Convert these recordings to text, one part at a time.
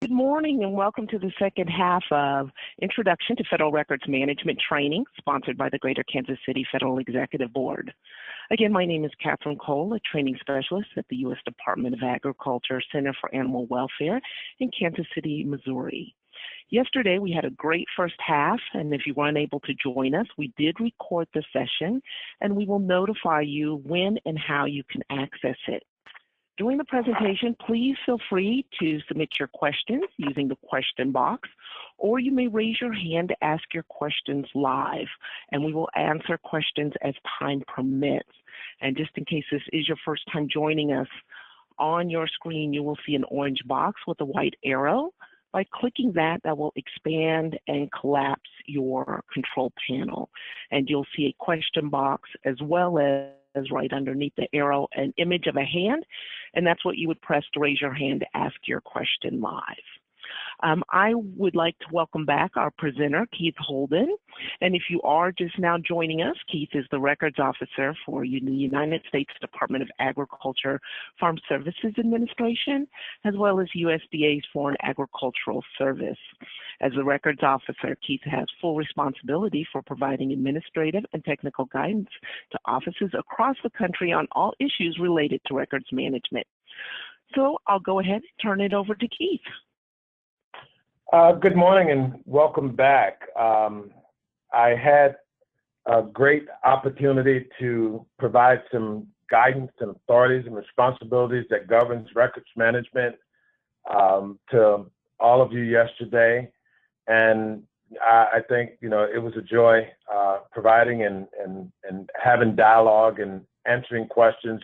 Good morning and welcome to the second half of Introduction to Federal Records Management Training, sponsored by the Greater Kansas City Federal Executive Board. Again, my name is Catherine Cole, a training specialist at the U.S. Department of Agriculture Center for Animal Welfare in Kansas City, Missouri. Yesterday, we had a great first half, and if you were unable to join us, we did record the session, and we will notify you when and how you can access it. During the presentation, please feel free to submit your questions using the question box, or you may raise your hand to ask your questions live, and we will answer questions as time permits. And just in case this is your first time joining us, on your screen you will see an orange box with a white arrow. By clicking that, that will expand and collapse your control panel, and you'll see a question box as well as right underneath the arrow an image of a hand, and that's what you would press to raise your hand to ask your question live. I would like to welcome back our presenter, Keith Holden. And if you are just now joining us, Keith is the Records Officer for the United States Department of Agriculture Farm Services Administration, as well as USDA's Foreign Agricultural Service. As the Records Officer, Keith has full responsibility for providing administrative and technical guidance to offices across the country on all issues related to records management. So I'll go ahead and turn it over to Keith. Good morning and welcome back. I had a great opportunity to provide some guidance and authorities and responsibilities that governs records management to all of you yesterday. And I think, it was a joy providing and having dialogue and answering questions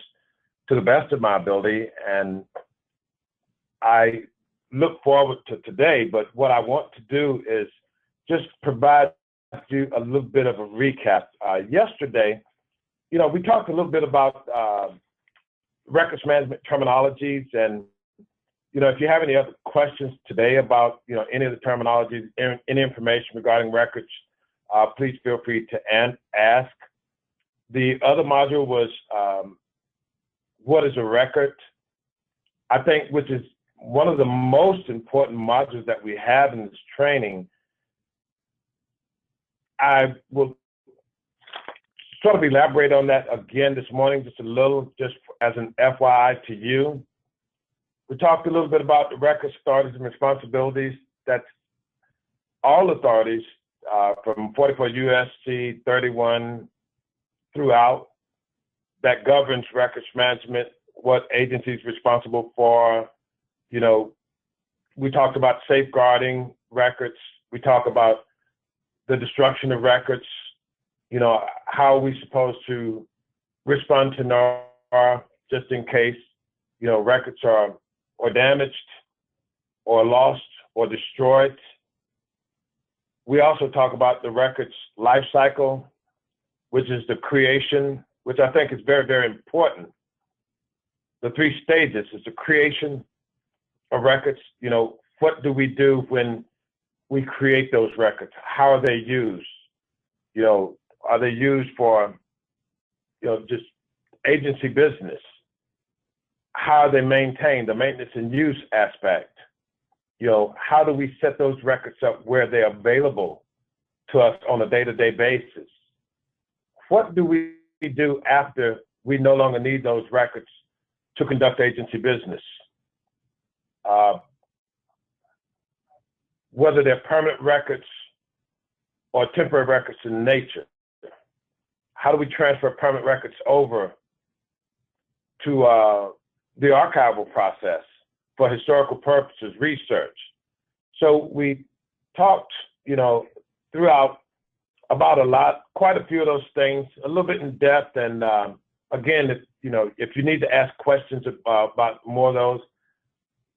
to the best of my ability. And I look forward to today, but what I want to do is just provide you a little bit of a recap. Yesterday, we talked a little bit about records management terminologies, and if you have any other questions today about any of the terminologies, any information regarding records, please feel free to ask. The other module was what is a record? I think, which is one of the most important modules that we have in this training. I will sort of elaborate on that again this morning, just a little, just as an FYI to you. We talked a little bit about the records authorities and responsibilities. That's all authorities from 44 U.S.C. 31 throughout that governs records management, what agencies responsible for. We talked about safeguarding records. We talk about the destruction of records. How are we supposed to respond to NAR just in case, records are or damaged or lost or destroyed. We also talk about the records life cycle, which is the creation, which I think is very, very important. The three stages is the creation of records. What do we do when we create those records? How are they used? Are they used for, just agency business? How are they maintained, the maintenance and use aspect? How do we set those records up where they're available to us on a day-to-day basis? What do we do after we no longer need those records to conduct agency business? Whether they're permanent records or temporary records in nature. How do we transfer permanent records over to the archival process for historical purposes, research? So we talked, throughout about quite a few of those things, a little bit in depth. And again, if you need to ask questions about more of those,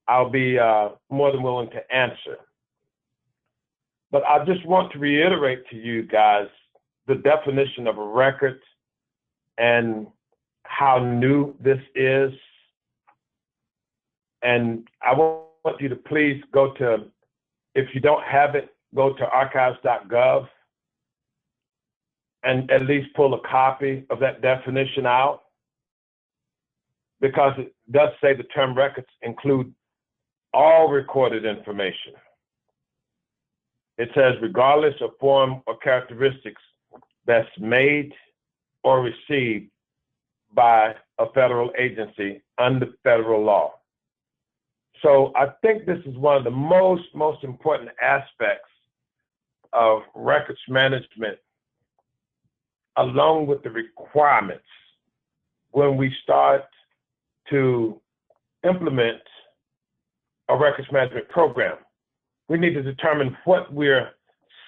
I'll be more than willing to answer. But I just want to reiterate to you guys the definition of a record and how new this is. And I want you to please go to, if you don't have it, go to archives.gov and at least pull a copy of that definition out, because it does say the term records include all recorded information. It says, regardless of form or characteristics that's made or received by a federal agency under federal law. So I think this is one of the most important aspects of records management, along with the requirements when we start to implement a records management program. We need to determine what we're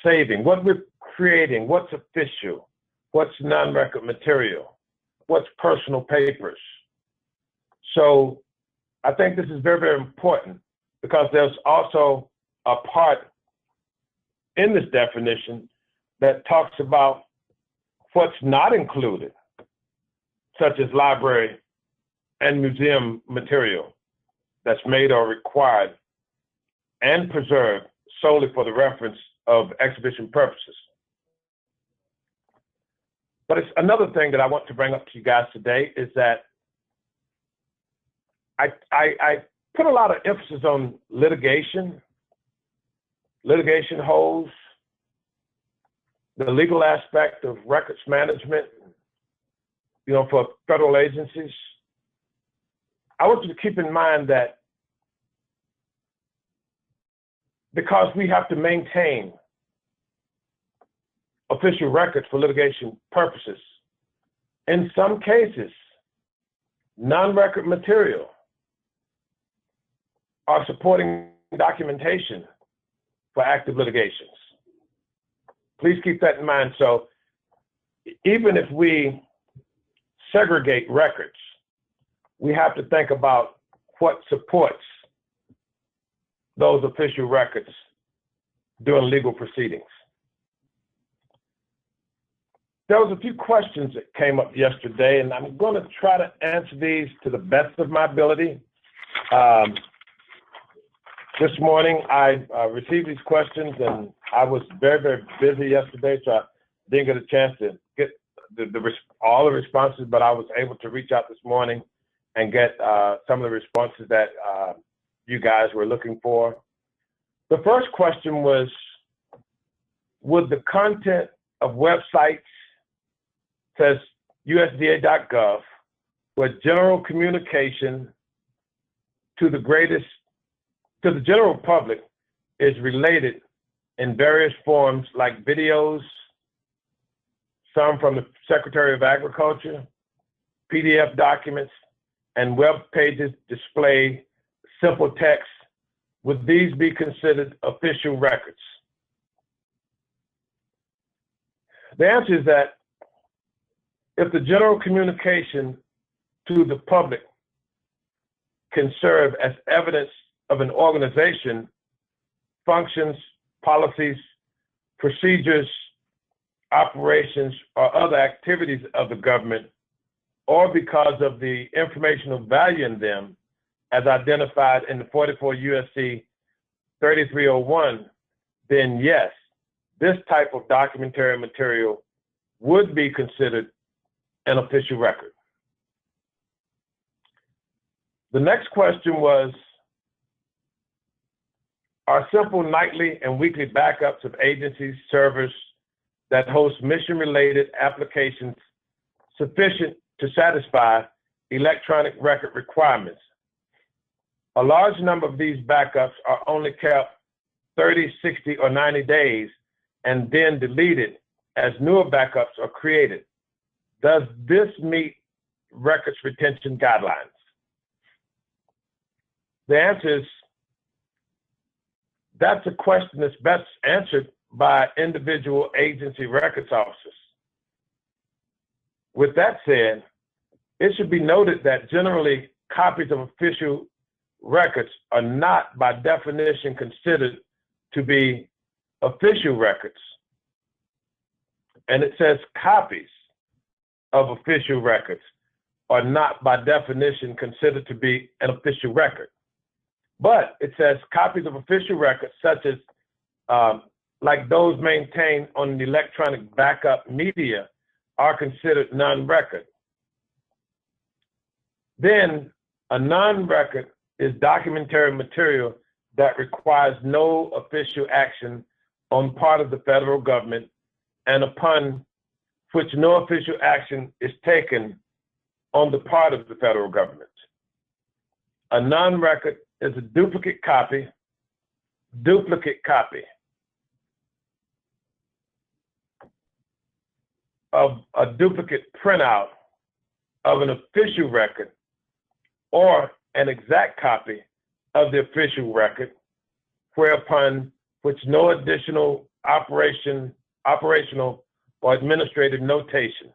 saving, what we're creating, what's official, what's non-record material, what's personal papers. So I think this is very, very important because there's also a part in this definition that talks about what's not included, such as library and museum material that's made or required and preserved solely for the reference of exhibition purposes. But it's another thing that I want to bring up to you guys today is that I put a lot of emphasis on litigation holds, the legal aspect of records management, for federal agencies. I want you to keep in mind that because we have to maintain official records for litigation purposes, in some cases, non-record material are supporting documentation for active litigations. Please keep that in mind. So even if we segregate records, we have to think about what supports those official records during legal proceedings. There was a few questions that came up yesterday, and I'm going to try to answer these to the best of my ability. This morning, I received these questions, and I was very, very busy yesterday, so I didn't get a chance to get all the responses, but I was able to reach out this morning and get some of the responses that you guys were looking for. The first question was, would the content of websites, says USDA.gov, where general communication to the general public is related in various forms like videos, some from the Secretary of Agriculture, PDF documents, and web pages display simple text, would these be considered official records? The answer is that if the general communication to the public can serve as evidence of an organization, functions, policies, procedures, operations, or other activities of the government, or because of the informational value in them, as identified in the 44 U.S.C. 3301, then yes, this type of documentary material would be considered an official record. The next question was, are simple nightly and weekly backups of agencies, servers that host mission-related applications sufficient to satisfy electronic record requirements? A large number of these backups are only kept 30, 60, or 90 days and then deleted as newer backups are created. Does this meet records retention guidelines? The answer is, that's a question that's best answered by individual agency records officers. With that said, it should be noted that generally copies of official records are not by definition considered to be official records. And it says copies of official records are not by definition considered to be an official record. But it says copies of official records, such as like those maintained on the electronic backup media, are considered non-record. Then a non-record is documentary material that requires no official action on part of the federal government and upon which no official action is taken on the part of the federal government. A non-record is a duplicate copy of a duplicate printout of an official record or an exact copy of the official record, whereupon which no additional operational or administrative notation,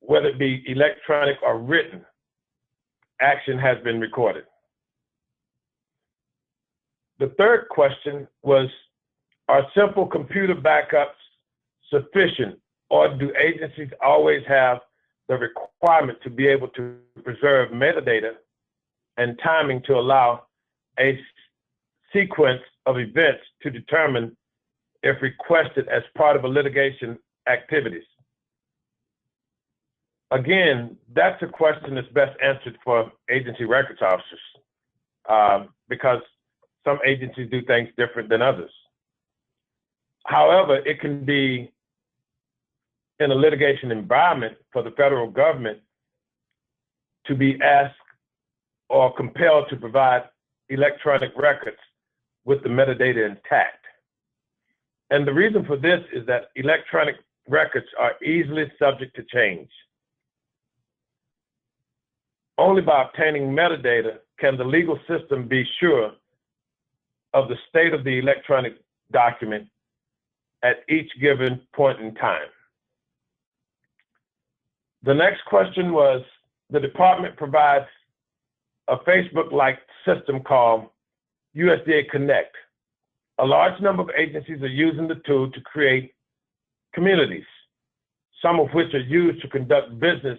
whether it be electronic or written, action has been recorded. The third question was, are simple computer backups sufficient, or do agencies always have the requirement to be able to preserve metadata and timing to allow a sequence of events to determine if requested as part of a litigation activities? Again, that's a question that's best answered for agency records officers because some agencies do things different than others. However, it can be in a litigation environment for the federal government to be asked or compelled to provide electronic records with the metadata intact. And the reason for this is that electronic records are easily subject to change. Only by obtaining metadata can the legal system be sure of the state of the electronic document at each given point in time. The next question was, the department provides a Facebook-like system called USDA Connect. A large number of agencies are using the tool to create communities, some of which are used to conduct business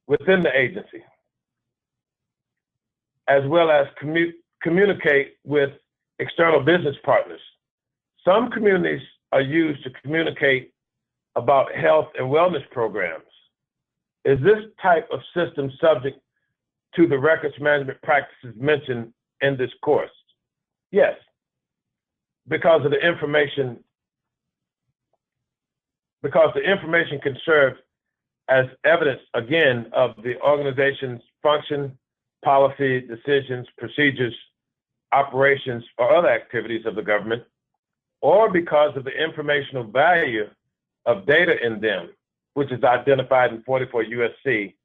within the agency, as well as communicate with external business partners. Some communities are used to communicate about health and wellness programs. Is this type of system subject to the records management practices mentioned in this course? Yes, because the information can serve as evidence, again, of the organization's function, policy, decisions, procedures, operations, or other activities of the government, or because of the informational value of data in them, which is identified in 44 USC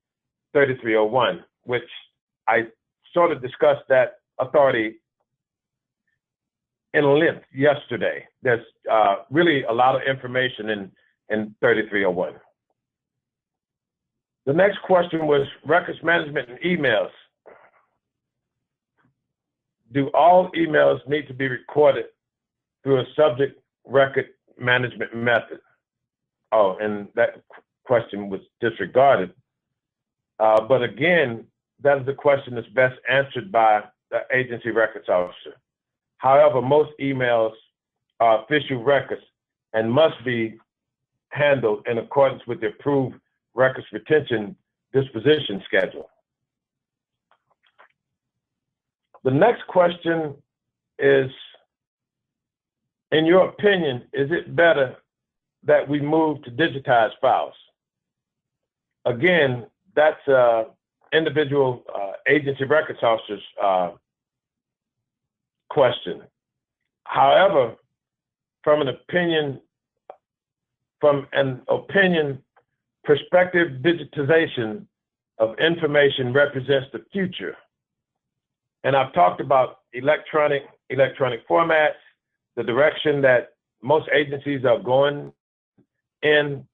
3301, which I sort of discussed that authority in length yesterday. There's really a lot of information in 3301. The next question was records management and emails. Do all emails need to be recorded through a subject record management method? Oh, and that question was disregarded. But again, that is the question that's best answered by the agency records officer. However, most emails are official records and must be handled in accordance with the approved records retention disposition schedule. The next question is, in your opinion, is it better that we move to digitize files? Again, that's individual agency records officers question. However, from an opinion perspective, digitization of information represents the future. And I've talked about electronic formats, the direction that most agencies are going in.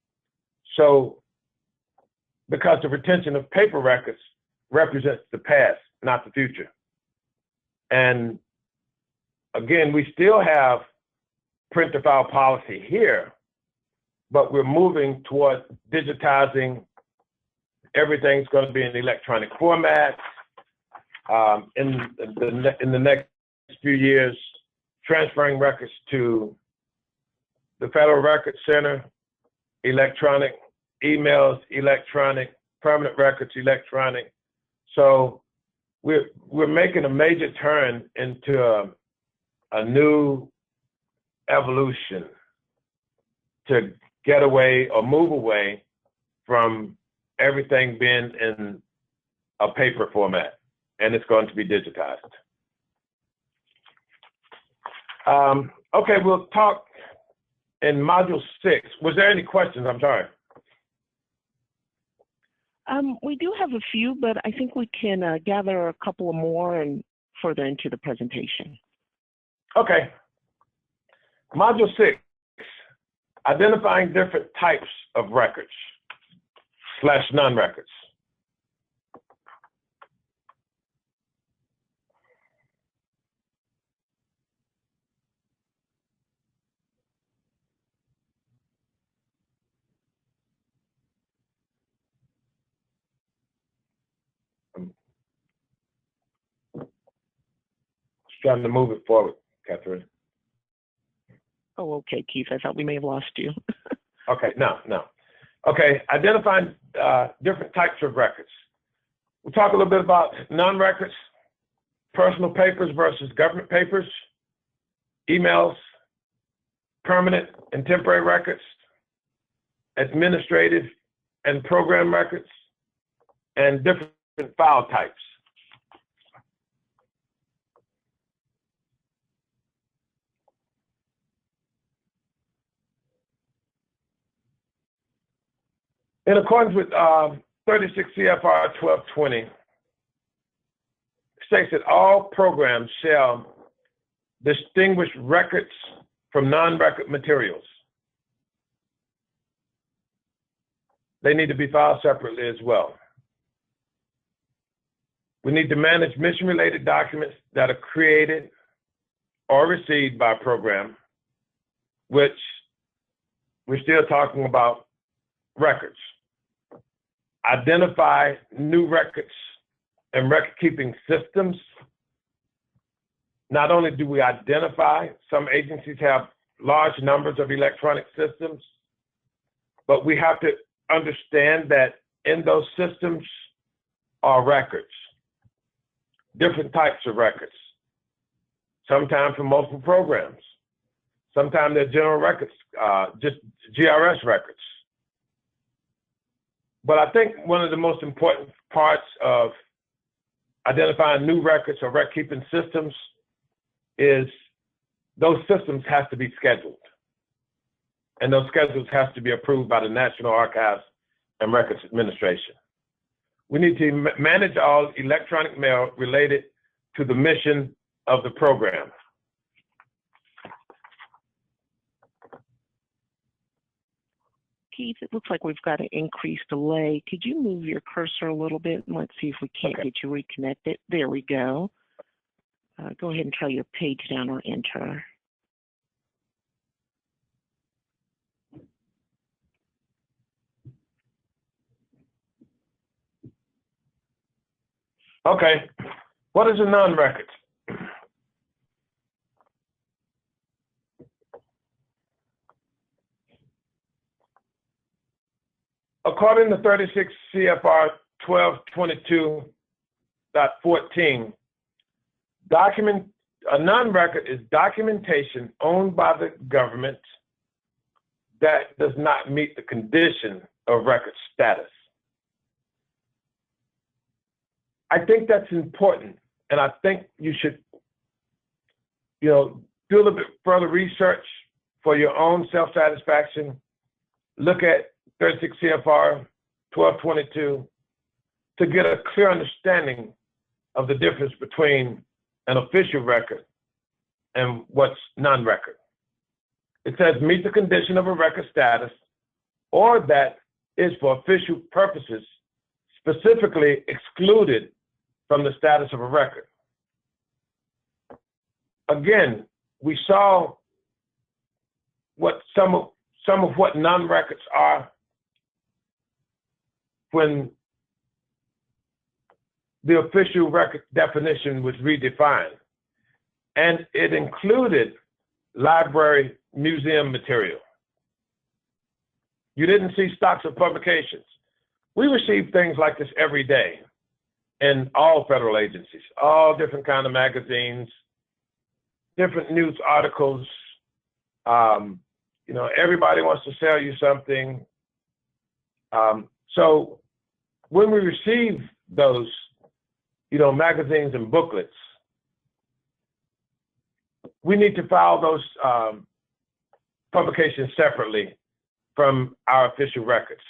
So, because the retention of paper records represents the past, not the future. And again, we still have print to file policy here, but we're moving towards digitizing. Everything's going to be in electronic format. In the next few years, transferring records to the Federal Records Center, electronic, emails, electronic, permanent records, electronic. So we're making a major turn into a new evolution to get away or move away from everything being in a paper format, and it's going to be digitized. Okay, we'll talk in Module 6. Was there any questions? I'm sorry. We do have a few, but I think we can gather a couple of more and further into the presentation. Okay. Module 6, identifying different types of records / non-records. Trying to move it forward, Catherine. Oh, okay, Keith. I thought we may have lost you. Okay, no. Okay, identifying different types of records. We'll talk a little bit about non-records, personal papers versus government papers, emails, permanent and temporary records, administrative and program records, and different file types. In accordance with 36 CFR 1220, states that all programs shall distinguish records from non-record materials. They need to be filed separately as well. We need to manage mission-related documents that are created or received by a program, which we're still talking about records. Identify new records and record-keeping systems. Not only do we identify, some agencies have large numbers of electronic systems, but we have to understand that in those systems are records, different types of records, sometimes from multiple programs. Sometimes they're general records, just GRS records. But I think one of the most important parts of identifying new records or record-keeping systems is those systems have to be scheduled. And those schedules have to be approved by the National Archives and Records Administration. We need to manage all electronic mail related to the mission of the program. Keith, it looks like we've got an increased delay. Could you move your cursor a little bit and let's see if we can't get you reconnected? There we go. Go ahead and try your page down or enter. Okay, what is a non-record? According to 36 CFR 1222.14, a non-record is documentation owned by the government that does not meet the condition of record status. I think that's important, and I think you should, do a little bit further research for your own self-satisfaction. Look at 36 CFR 1222 to get a clear understanding of the difference between an official record and what's non-record. It says meet the condition of a record status, or that is for official purposes specifically excluded from the status of a record. Again, we saw what some of what non-records are when the official record definition was redefined, and it included library museum material. You didn't see stocks of publications. We receive things like this every day, in all federal agencies, all different kind of magazines, different news articles. You know, everybody wants to sell you something. So when we receive those, you know, magazines and booklets, we need to file those publications separately from our official records.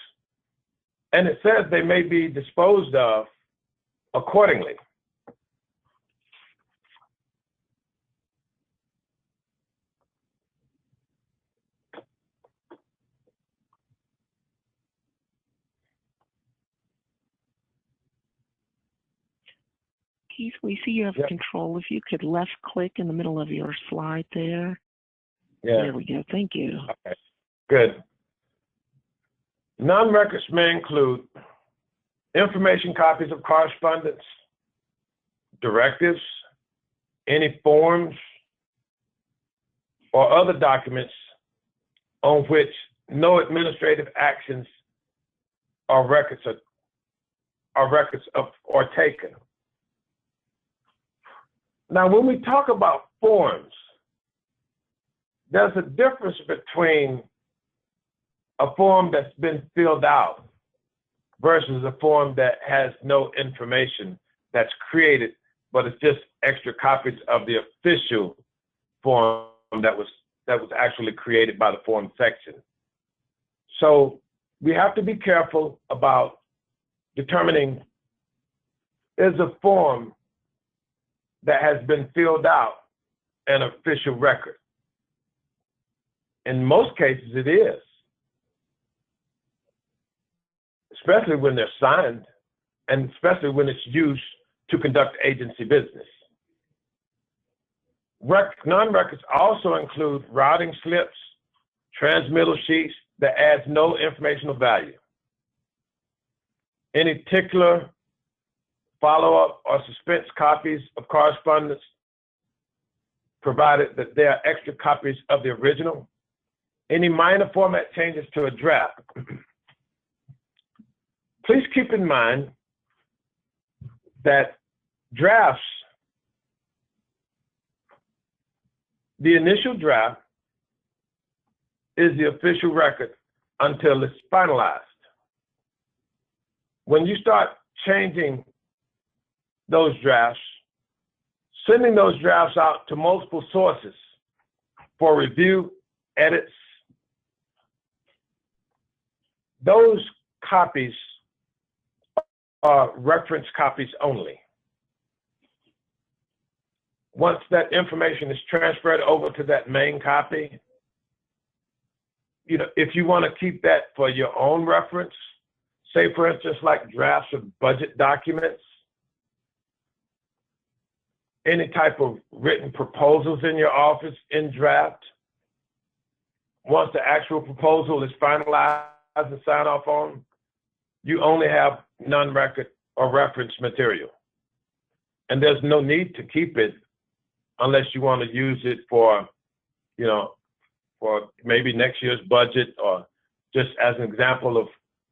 And it says they may be disposed of accordingly. Keith, we see you have control. If you could left click in the middle of your slide there. Yeah. There we go. Thank you. Okay. Good. Non-records may include information copies of correspondence, directives, any forms, or other documents on which no administrative actions or records are taken. Now, when we talk about forms, there's a difference between a form that's been filled out versus a form that has no information that's created, but it's just extra copies of the official form that was actually created by the form section. So we have to be careful about determining, is a form that has been filled out an official record? In most cases, it is, especially when they're signed and especially when it's used to conduct agency business. Non-records also include routing slips, transmittal sheets that adds no informational value, any tickler, follow-up, or suspense copies of correspondence, provided that there are extra copies of the original, any minor format changes to a draft. Please keep in mind that drafts, the initial draft is the official record until it's finalized. When you start changing those drafts, sending those drafts out to multiple sources for review, edits, those copies are reference copies only. Once that information is transferred over to that main copy, you know, if you want to keep that for your own reference, say for instance, like drafts of budget documents, any type of written proposals in your office in draft, once the actual proposal is finalized and signed off on, you only have non-record or reference material. And there's no need to keep it unless you want to use it for, you know, for maybe next year's budget or just as an example of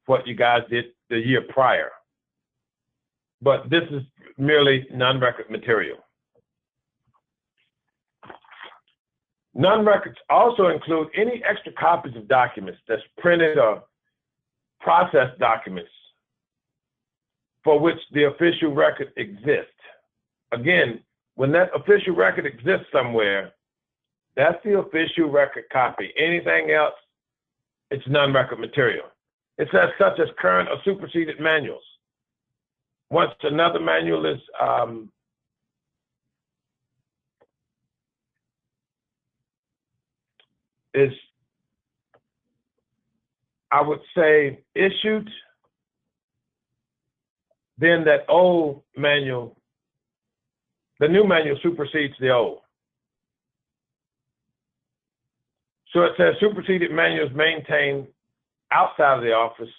what you guys did the year prior. But this is merely non-record material. Non-records also include any extra copies of documents that's printed or processed documents for which the official record exists. Again, when that official record exists somewhere, that's the official record copy. Anything else, it's non-record material. It says such as current or superseded manuals. Once another manual is I would say issued, then that old manual, the new manual supersedes the old. So it says superseded manuals maintained outside of the office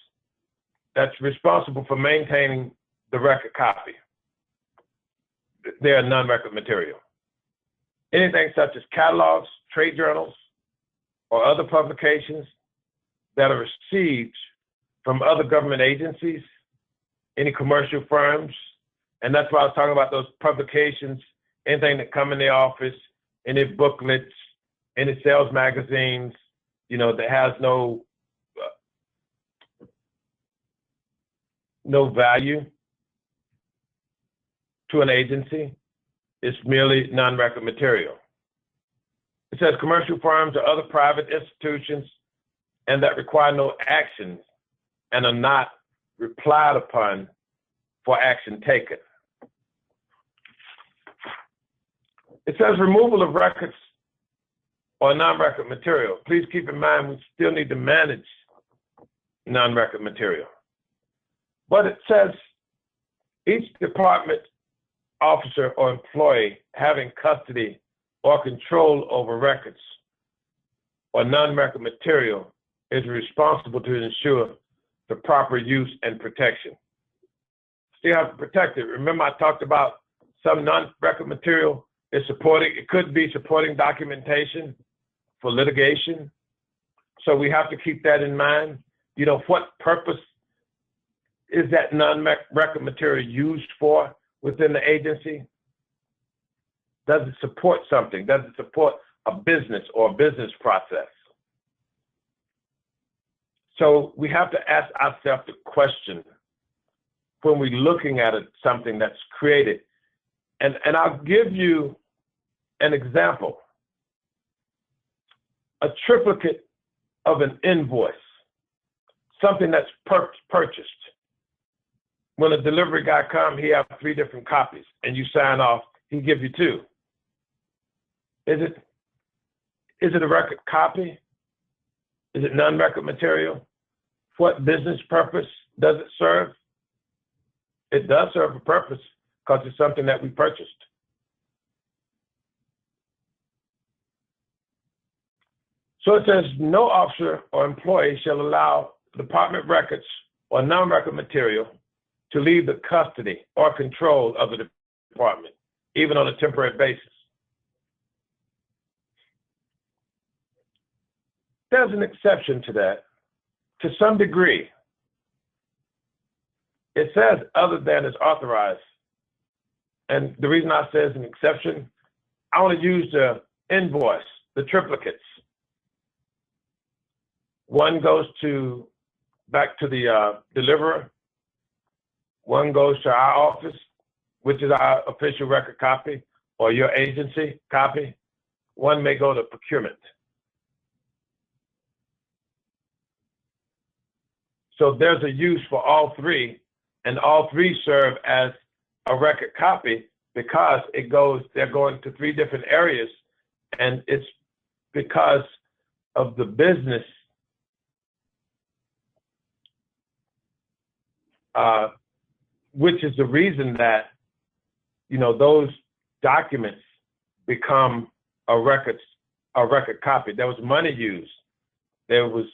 that's responsible for maintaining the record copy. They are non-record material. Anything such as catalogs, trade journals, or other publications that are received from other government agencies, any commercial firms, And that's why I was talking about those publications, anything that come in the office, any booklets, any sales magazines, that has no value to an agency. It's merely non-record material. It says commercial firms or other private institutions and that require no action and are not relied upon for action taken. It says removal of records or non-record material. Please keep in mind we still need to manage non-record material. But it says each department officer or employee having custody or control over records or non-record material is responsible to ensure the proper use and protection. Still have to protect it. Remember I talked about some non-record material is supporting, it could be supporting documentation for litigation. So we have to keep that in mind. What purpose is that non-record material used for within the agency? Does it support something? Does it support a business or a business process? So we have to ask ourselves the question when we're looking at something that's created. And I'll give you an example. A triplicate of an invoice, something that's purchased. When a delivery guy comes, he has 3 different copies, and you sign off, he gives you 2. Is it a record copy? Is it non-record material? What business purpose does it serve? It does serve a purpose because it's something that we purchased. So it says no officer or employee shall allow department records or non-record material to leave the custody or control of the department, even on a temporary basis. There's an exception to that, to some degree. It says other than is authorized. And the reason I say it's an exception, I want to use the invoice, the triplicates. One goes back to the deliverer. One goes to our office, which is our official record copy, or your agency copy. One may go to procurement. So there's a use for all 3, and all 3 serve as a record copy because they're going to 3 different areas, and it's because of the business which is the reason that, those documents become a record copy. There was money used. There was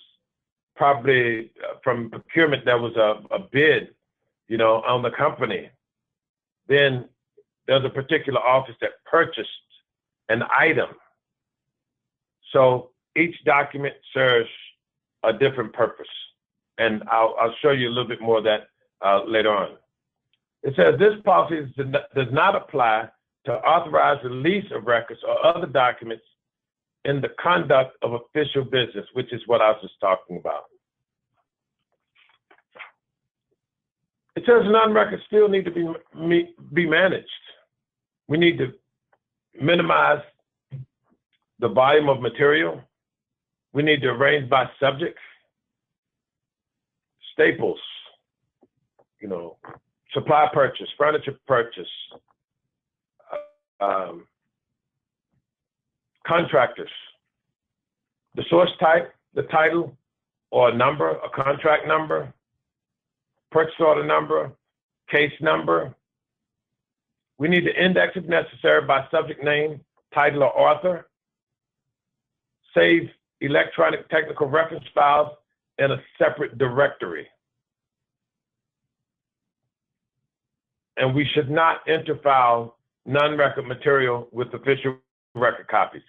probably from procurement, there was a bid, on the company. Then there's a particular office that purchased an item. So each document serves a different purpose. And I'll show you a little bit more of that later on. It says this policy does not apply to authorize release of records or other documents in the conduct of official business, which is what I was just talking about. It says non-records still need to be managed. We need to minimize the volume of material. We need to arrange by subject, staples, supply purchase, furniture purchase, contractors, the source type, the title, or a number, a contract number, purchase order number, case number. We need to index if necessary by subject name, title, or author. Save electronic technical reference files in a separate directory. And we should not interfile non-record material with official record copies.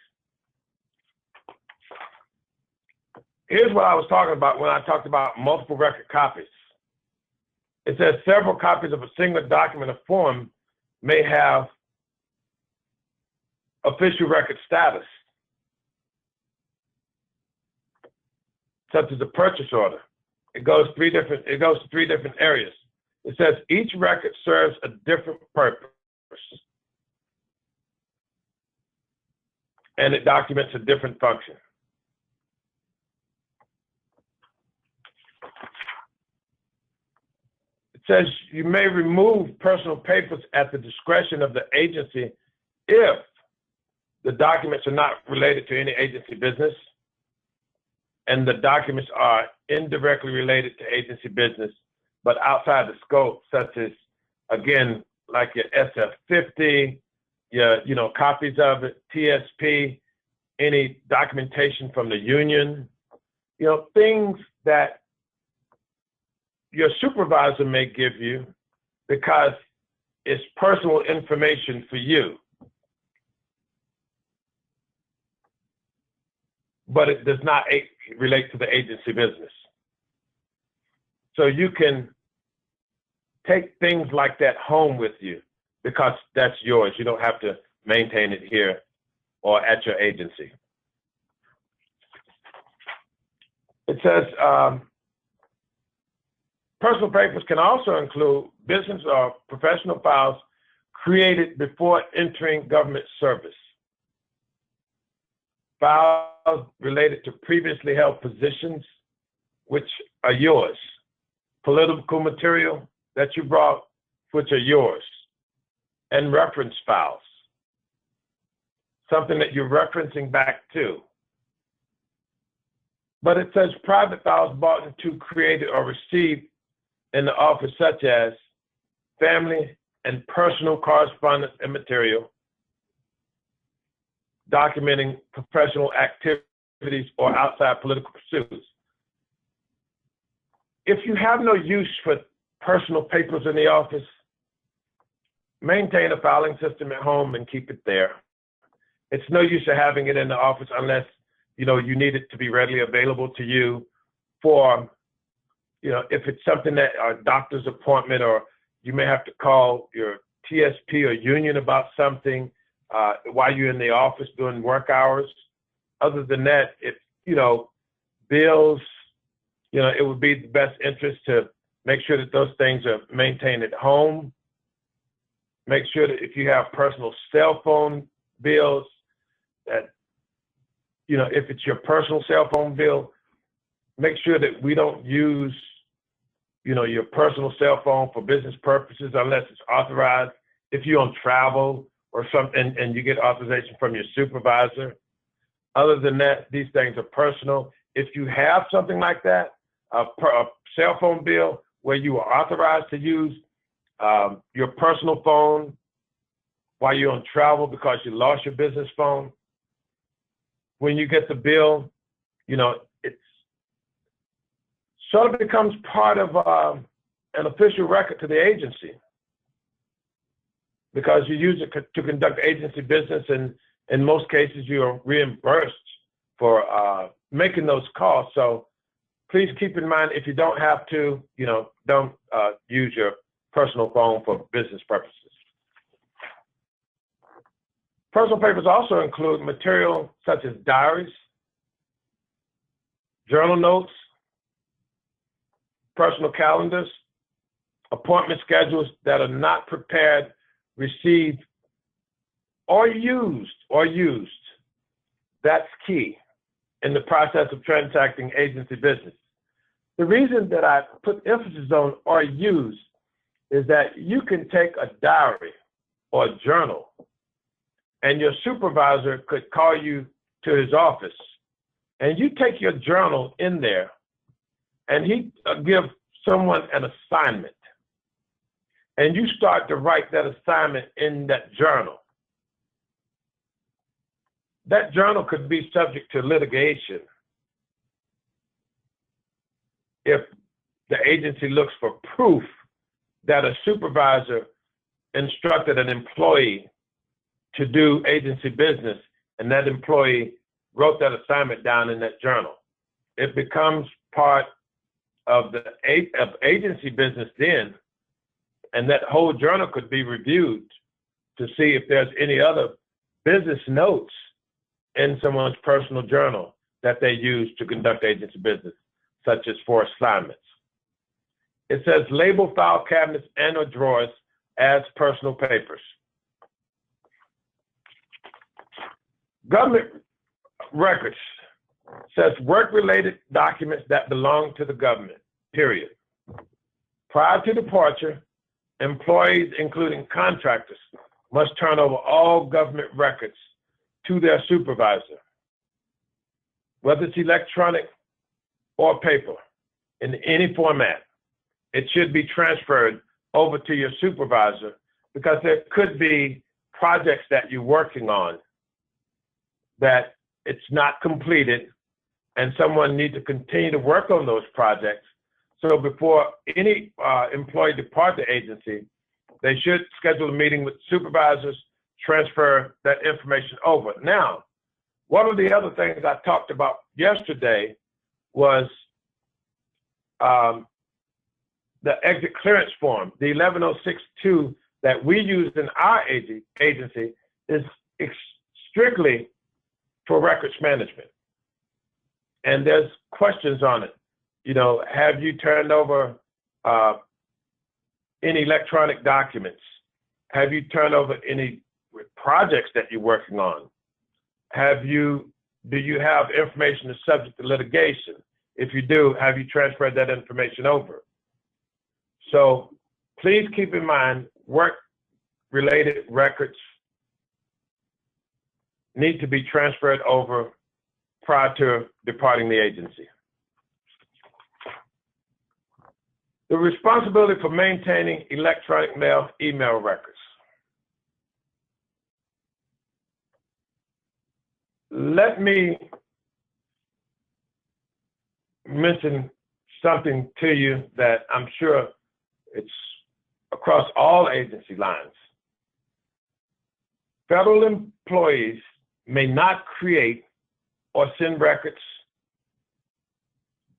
Here's what I was talking about when I talked about multiple record copies. It says several copies of a single document or form may have official record status, such as a purchase order. It goes to three different areas. It says each record serves a different purpose, and it documents a different function. It says you may remove personal papers at the discretion of the agency if the documents are not related to any agency business and the documents are indirectly related to agency business, but outside the scope, such as, again, like your SF-50, your copies of it, TSP, any documentation from the union, things that your supervisor may give you because it's personal information for you, but it does not relate to the agency business. So you can take things like that home with you because that's yours. You don't have to maintain it here or at your agency. It says personal papers can also include business or professional files created before entering government service. Files related to previously held positions, which are yours. Political material that you brought, which are yours. And reference files, something that you're referencing back to. But it says private files bought into, created, or received in the office, such as family and personal correspondence and material, documenting professional activities or outside political pursuits. If you have no use for personal papers in the office, maintain a filing system at home and keep it there. It's no use of having it in the office unless you need it to be readily available to you for, if it's something that a doctor's appointment, or you may have to call your TSP or union about something while you're in the office doing work hours. Other than that, if, bills, it would be the best interest to make sure that those things are maintained at home. Make sure that if you have personal cell phone bills, that, if it's your personal cell phone bill, make sure that we don't use, your personal cell phone for business purposes unless it's authorized. If you're on travel or something and you get authorization from your supervisor. Other than that, these things are personal. If you have something like that, a cell phone bill where you are authorized to use your personal phone while you're on travel because you lost your business phone, when you get the bill, it sort of becomes part of an official record to the agency because you use it to conduct agency business, and in most cases you are reimbursed for making those calls. So please keep in mind, if you don't have to, don't use your personal phone for business purposes. Personal papers also include material such as diaries, journal notes, personal calendars, appointment schedules that are not prepared, received, or used. That's key in the process of transacting agency business. The reason that I put emphasis on or used is that you can take a diary or a journal and your supervisor could call you to his office and you take your journal in there and he give someone an assignment and you start to write that assignment in that journal. That journal could be subject to litigation if the agency looks for proof that a supervisor instructed an employee to do agency business and that employee wrote that assignment down in that journal. It becomes part of the agency business then, and that whole journal could be reviewed to see if there's any other business notes in someone's personal journal that they use to conduct agency business, such as for assignments. It says label file cabinets and/or drawers as personal papers. Government records says work-related documents that belong to the government, period. Prior to departure, employees, including contractors, must turn over all government records to their supervisor, whether it's electronic or paper, in any format. It should be transferred over to your supervisor because there could be projects that you're working on that it's not completed and someone needs to continue to work on those projects. So before any employee depart the agency, they should schedule a meeting with supervisors, transfer that information over. Now, one of the other things I talked about yesterday was the exit clearance form. The 11062 that we use in our agency is strictly for records management. And there's questions on it. You know, have you turned over any electronic documents? Have you turned over any projects that you're working on? Do you have information that's subject to litigation? If you do, have you transferred that information over? So please keep in mind, work-related records need to be transferred over prior to departing the agency. The responsibility for maintaining electronic mail, email records. Let me mention something to you that I'm sure it's across all agency lines. Federal employees may not create or send records,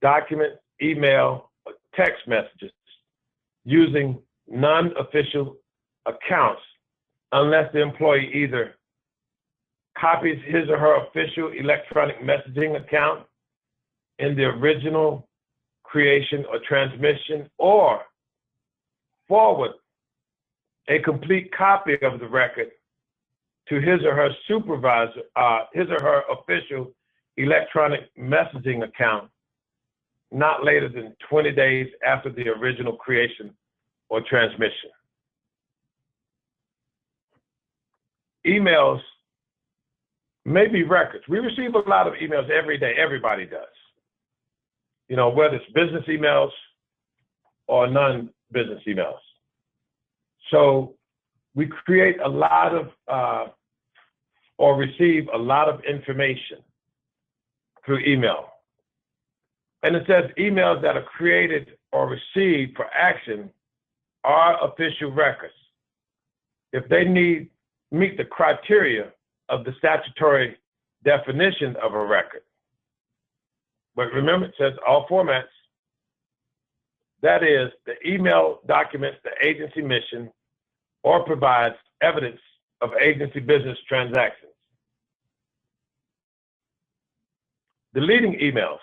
document, email, or text messages using non-official accounts unless the employee either copies his or her official electronic messaging account in the original creation or transmission, or forward a complete copy of the record to his or her supervisor, his or her official electronic messaging account, not later than 20 days after the original creation or transmission. Emails may be records. We receive a lot of emails every day. Everybody does. You know, whether it's business emails or non-business emails. So we create a lot of, or receive a lot of information through email. And it says emails that are created or received for action are official records if they meet the criteria of the statutory definition of a record. But remember, it says all formats. That is, the email documents the agency mission or provides evidence of agency business transactions. Deleting emails.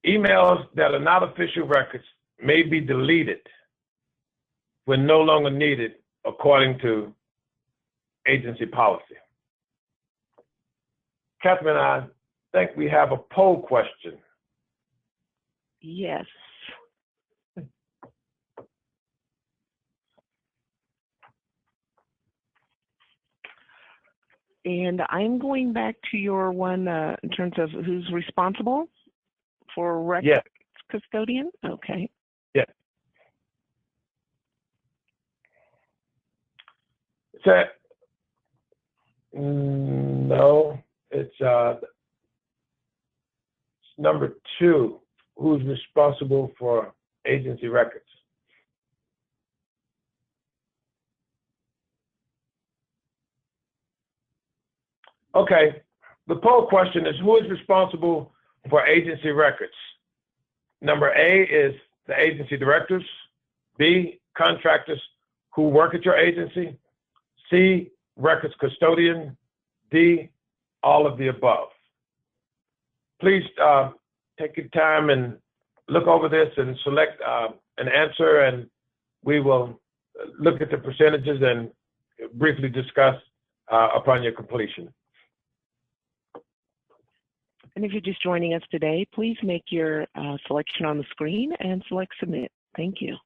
Emails that are not official records may be deleted when no longer needed according to agency policy. Catherine, I think we have a poll question. Yes. And I'm going back to your one in terms of who's responsible for records custodian. Okay. Yeah. So, no, it's number 2. Who's responsible for agency records? Okay, the poll question is, who is responsible for agency records? Number A is the agency directors. B, contractors who work at your agency. C, records custodian. D, all of the above. Please take your time and look over this and select an answer, and we will look at the percentages and briefly discuss upon your completion. And if you're just joining us today, please make your selection on the screen and select submit. Thank you.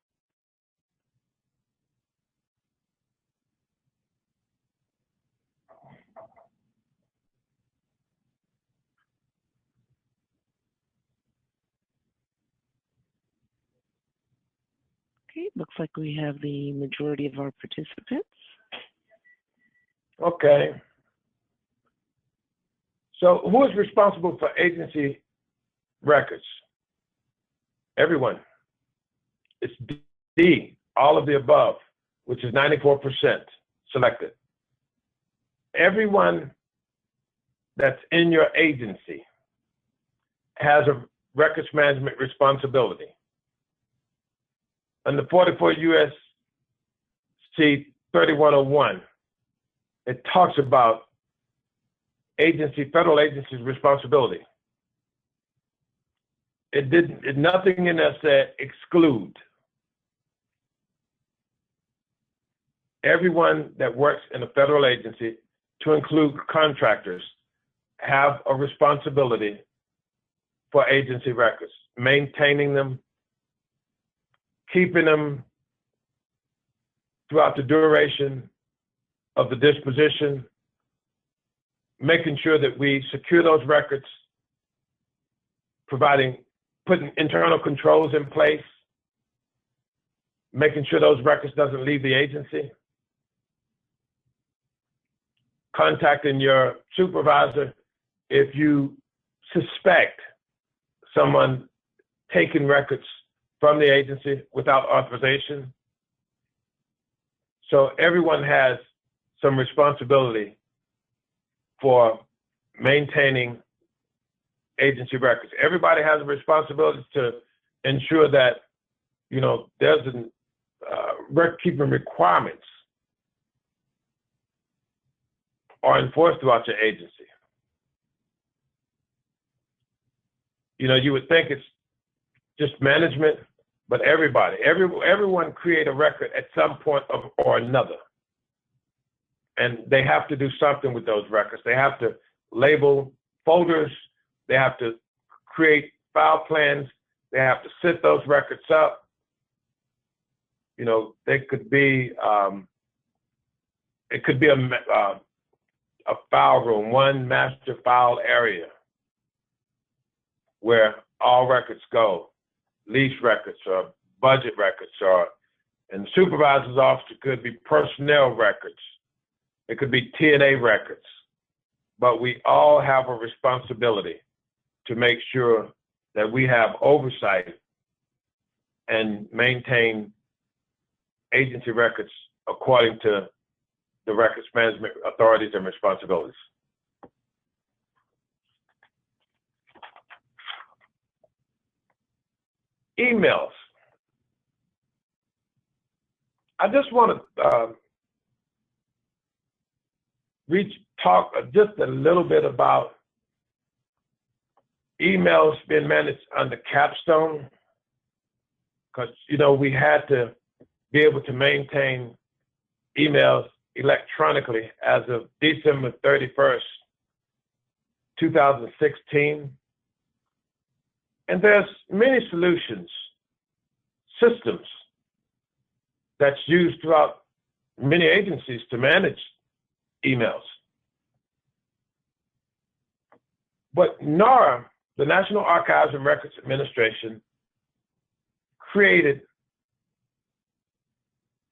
Okay, looks like we have the majority of our participants. Okay. So who is responsible for agency records? Everyone. It's D, all of the above, which is 94% selected. Everyone that's in your agency has a records management responsibility. Under 44 U.S.C. 3101, it talks about federal agencies' responsibility. Nothing in there said exclude. Everyone that works in a federal agency, to include contractors, have a responsibility for agency records, maintaining them, keeping them throughout the duration of the disposition, making sure that we secure those records, putting internal controls in place, making sure those records doesn't leave the agency, contacting your supervisor if you suspect someone taking records from the agency without authorization. So everyone has some responsibility for maintaining agency records. Everybody has a responsibility to ensure that, there's record-keeping requirements are enforced throughout your agency. You would think it's just management, but everyone create a record at some point or another. And they have to do something with those records. They have to label folders. They have to create file plans. They have to set those records up. They could be, it could be a file room, one master file area where all records go, lease records or budget records, and the supervisor's office could be personnel records. It could be T&A records, but we all have a responsibility to make sure that we have oversight and maintain agency records according to the records management authorities and responsibilities. Emails. I just want to talk just a little bit about emails being managed under Capstone, because we had to be able to maintain emails electronically as of December 31st, 2016. And there's many solutions, systems that's used throughout many agencies to manage emails. But NARA, the National Archives and Records Administration, created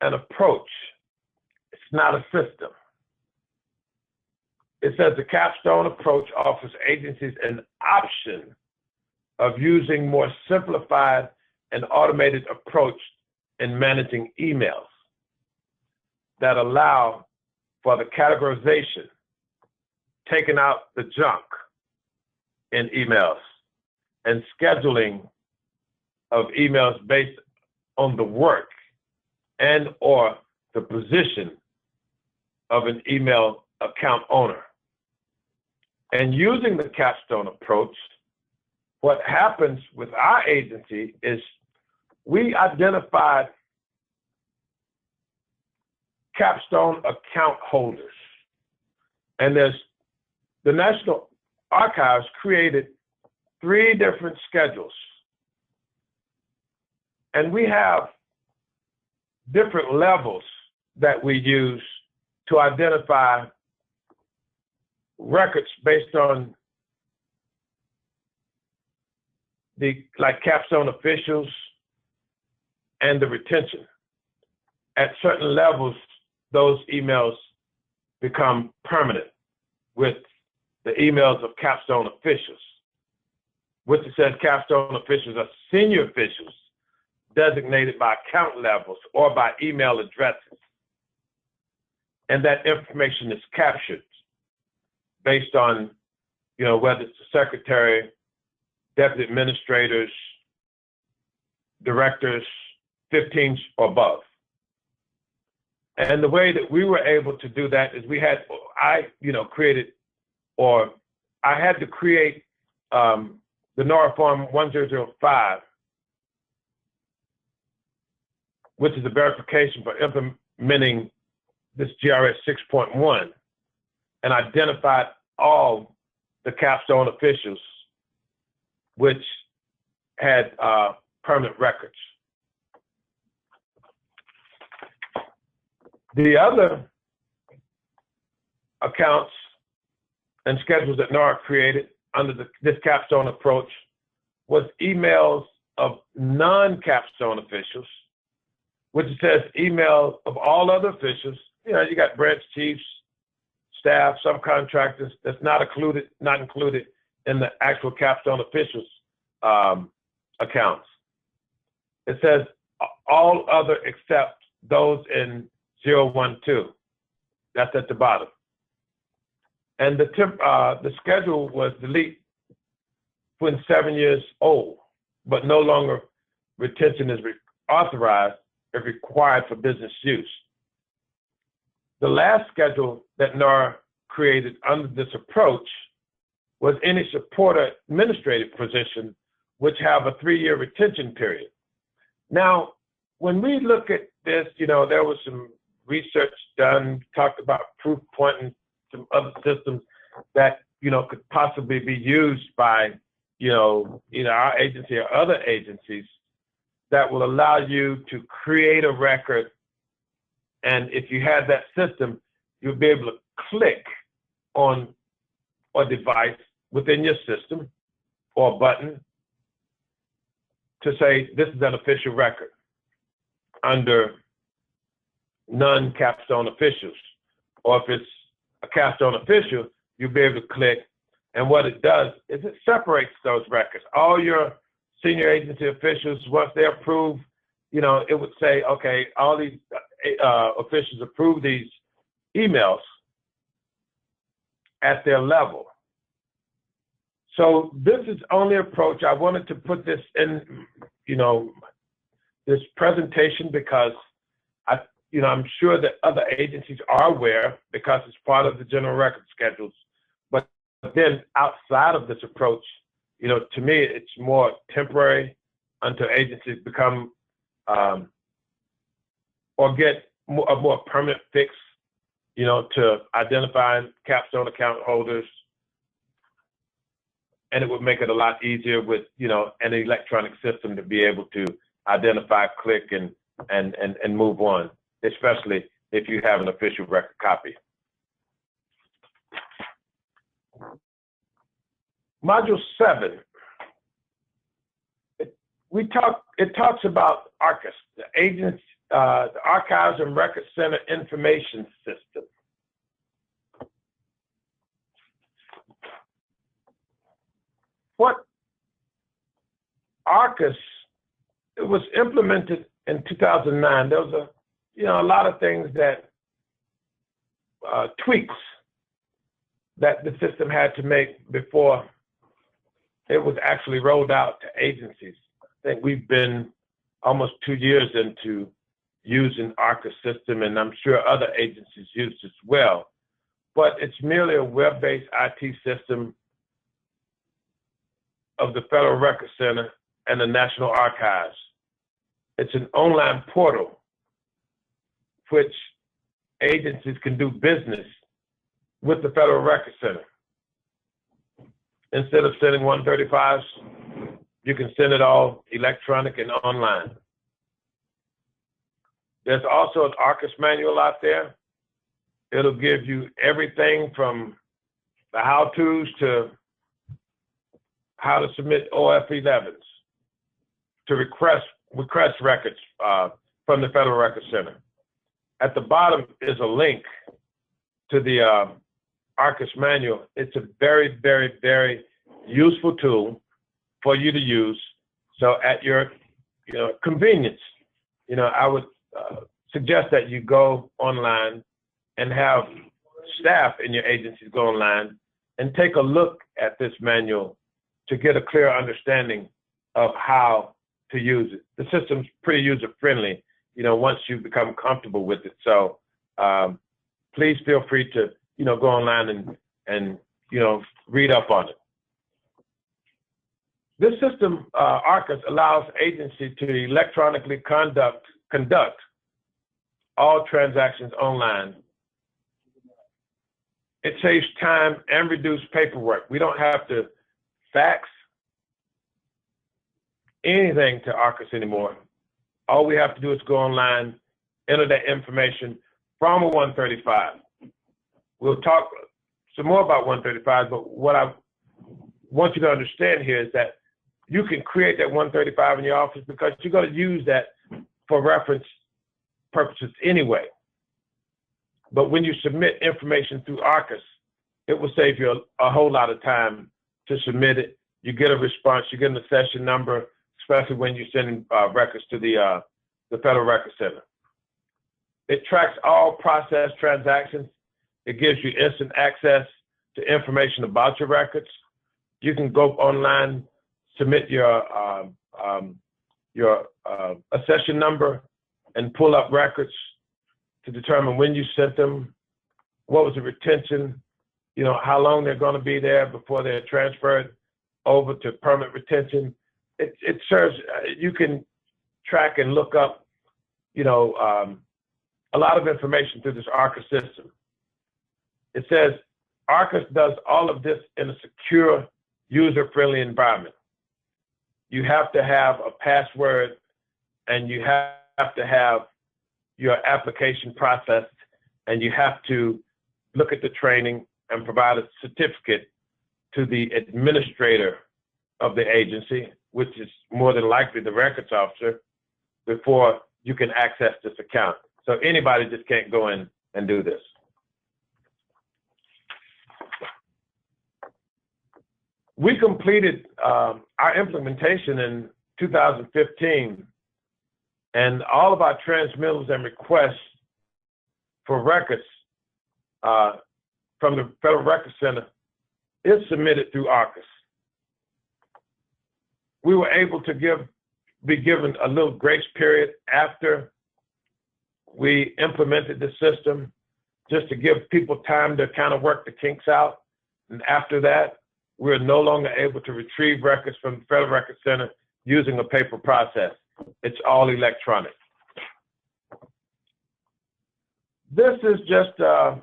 an approach. It's not a system. It says the Capstone approach offers agencies an option of using more simplified and automated approach in managing emails that allow for the categorization, taking out the junk in emails, and scheduling of emails based on the work and or the position of an email account owner. And using the capstone approach, what happens with our agency is we identified capstone account holders. And there's the National Archives created 3 different schedules. And we have different levels that we use to identify records based on the capstone officials and the retention. At certain levels, those emails become permanent with the emails of capstone officials, which it says capstone officials are senior officials designated by account levels or by email addresses. And that information is captured based on, whether it's the secretary, deputy administrators, directors, 15 or above. And the way that we were able to do that is I had to create the NARA Form 1005, which is a verification for implementing this GRS 6.1, and identified all the capstone officials which had permanent records. The other accounts and schedules that NARA created under this capstone approach was emails of non-capstone officials, which says email of all other officials. You got branch chiefs, staff, subcontractors. That's not included in the actual capstone officials accounts. It says all other except those in 012. That's at the bottom. And the schedule was deleted when 7 years old, but no longer retention is authorized if required for business use. The last schedule that NARA created under this approach was any support or administrative position which have a 3-year retention period. Now, when we look at this, there was some research done, talked about Proofpoint and some other systems that, could possibly be used by, either our agency or other agencies that will allow you to create a record. And if you had that system, you'll be able to click on a device within your system or a button to say, this is an official record under non-capstone officials. Or if it's a capstone official, you'll be able to click. And what it does is it separates those records. All your senior agency officials, once they approve, it would say, okay, all these officials approve these emails at their level. So this is only approach. I wanted to put this in, this presentation because I'm sure that other agencies are aware because it's part of the general record schedules. But then outside of this approach, to me, it's more temporary until agencies become or get a more permanent fix, to identifying capstone account holders. And it would make it a lot easier with, an electronic system to be able to identify, click, and move on, especially if you have an official record copy. Module 7, it talks about ARCIS, the Archives and Record Center Information System. What ARCIS, it was implemented in 2009. There was a lot of things that tweaks that the system had to make before it was actually rolled out to agencies. think we've been almost 2 years into using ARCA system, and I'm sure other agencies use it as well. But it's merely a web-based IT system of the Federal Record Center and the National Archives. It's an online portal which agencies can do business with the Federal Record Center. Instead of sending 135s, you can send it all electronic and online. There's also an ARCIS manual out there. It'll give you everything from the how-tos to how to submit OF-11s to request records from the Federal Record Center. At the bottom is a link to the ARCIS manual. It's a very, very, very useful tool for you to use. So at your convenience, I would suggest that you go online and have staff in your agencies go online and take a look at this manual to get a clear understanding of how to use it. The system's pretty user-friendly, once you become comfortable with it. So please feel free to, go online and read up on it. This system, ARCIS, allows agencies to electronically conduct all transactions online. It saves time and reduces paperwork. We don't have to fax anything to ARCIS anymore. All we have to do is go online, enter that information from a 135. We'll talk some more about 135, but what I want you to understand here is that you can create that 135 in your office because you're going to use that for reference purposes anyway. But when you submit information through ARCIS, it will save you a whole lot of time to submit it. You get a response, you get an accession number, especially when you're sending records to the Federal Record Center. It tracks all processed transactions. It gives you instant access to information about your records. You can go online, submit your accession number, and pull up records to determine when you sent them, what was the retention, how long they're going to be there before they're transferred over to permanent retention. It serves, you can track and look up, a lot of information through this ARCIS system. It says ARCIS does all of this in a secure, user-friendly environment. You have to have a password and you have to have your application processed, and you have to look at the training and provide a certificate to the administrator of the agency, which is more than likely the records officer, before you can access this account. So anybody just can't go in and do this. We completed our implementation in 2015, and all of our transmittals and requests for records from the Federal Record Center is submitted through ARCIS. We were able to be given a little grace period after we implemented the system, just to give people time to kind of work the kinks out. And after that, we're no longer able to retrieve records from the Federal Record Center using a paper process. It's all electronic. This is just the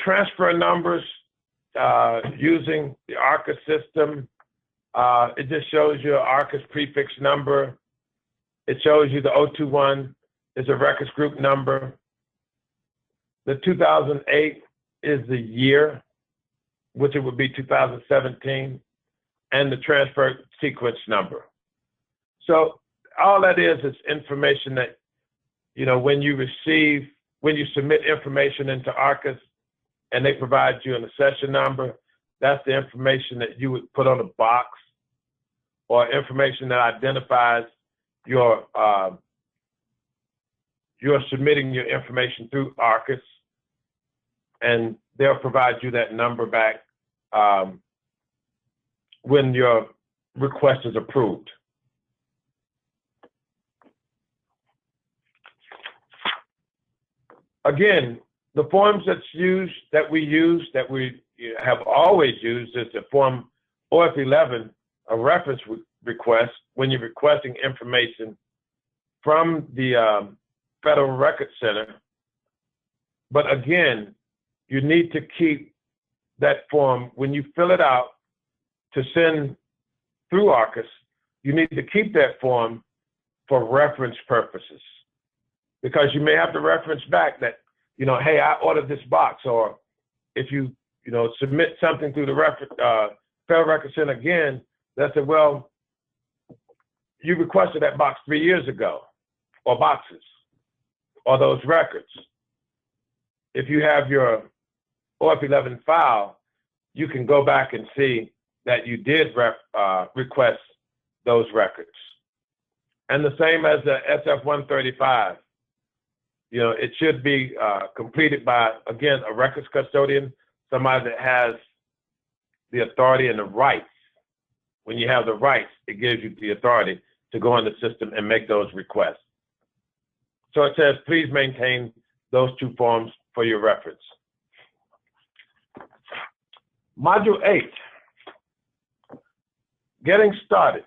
transfer numbers using the ARCIS system. It just shows you an ARCIS prefix number. It shows you the 021 is a records group number. The 2008 is the year, which it would be 2017, and the transfer sequence number. So all that is information that, when you submit information into ARCIS and they provide you an accession number, that's the information that you would put on a box, or information that identifies you're submitting your information through ARCIS, and they'll provide you that number back when your request is approved. Again, the forms that we have always used is the form OF11, a reference request, when you're requesting information from the Federal Record Center. But again, you need to keep that form, when you fill it out to send through ARCIS, you need to keep that form for reference purposes, because you may have to reference back that, hey, I ordered this box, or if you, submit something through the Federal Record Center again, they'll say, well, you requested that box 3 years ago, or boxes, or those records. If you have your OF11 file, you can go back and see that you did request those records. And the same as the SF-135. It should be completed by, again, a records custodian, somebody that has the authority and the rights. When you have the rights, it gives you the authority to go in the system and make those requests. So it says, please maintain those two forms for your reference. Module 8, getting started.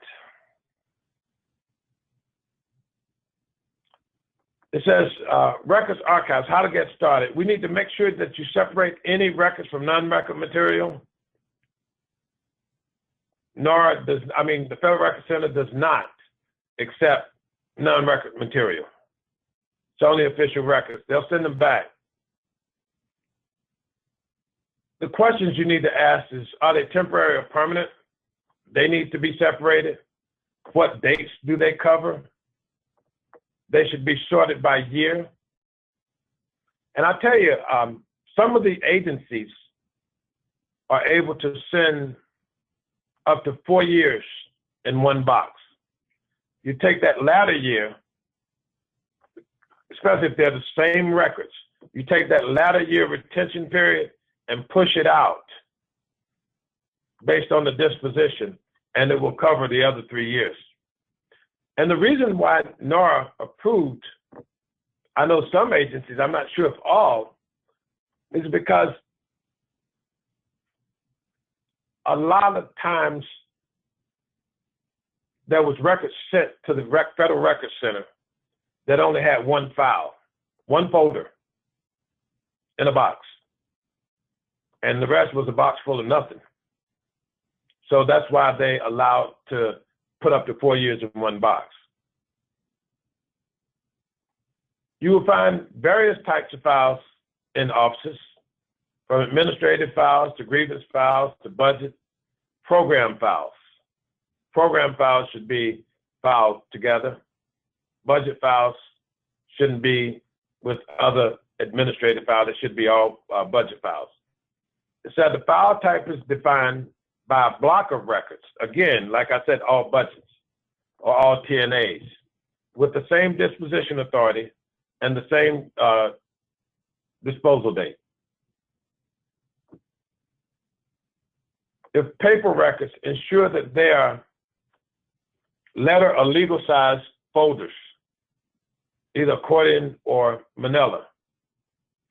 It says, records archives, how to get started. We need to make sure that you separate any records from non-record material. The Federal Record Center does not accept non-record material. It's only official records. They'll send them back. The questions you need to ask is, are they temporary or permanent? They need to be separated. What dates do they cover? They should be sorted by year. And I'll tell you, some of the agencies are able to send up to 4 years in one box. You take that latter year, especially if they're the same records, you take that latter year retention period and push it out based on the disposition, and it will cover the other 3 years. And the reason why NARA approved, I know some agencies, I'm not sure if all, is because a lot of times there was records sent to the Federal Record Center that only had one file, one folder in a box, and the rest was a box full of nothing. So that's why they allowed to put up to 4 years in one box. You will find various types of files in offices, from administrative files to grievance files to budget, program files. Program files should be filed together. Budget files shouldn't be with other administrative files. It should be all budget files. It said the file type is defined by a block of records. Again, like I said, all budgets or all TNAs with the same disposition authority and the same disposal date. If paper records, ensure that they are letter or legal size folders, either accordion or manila.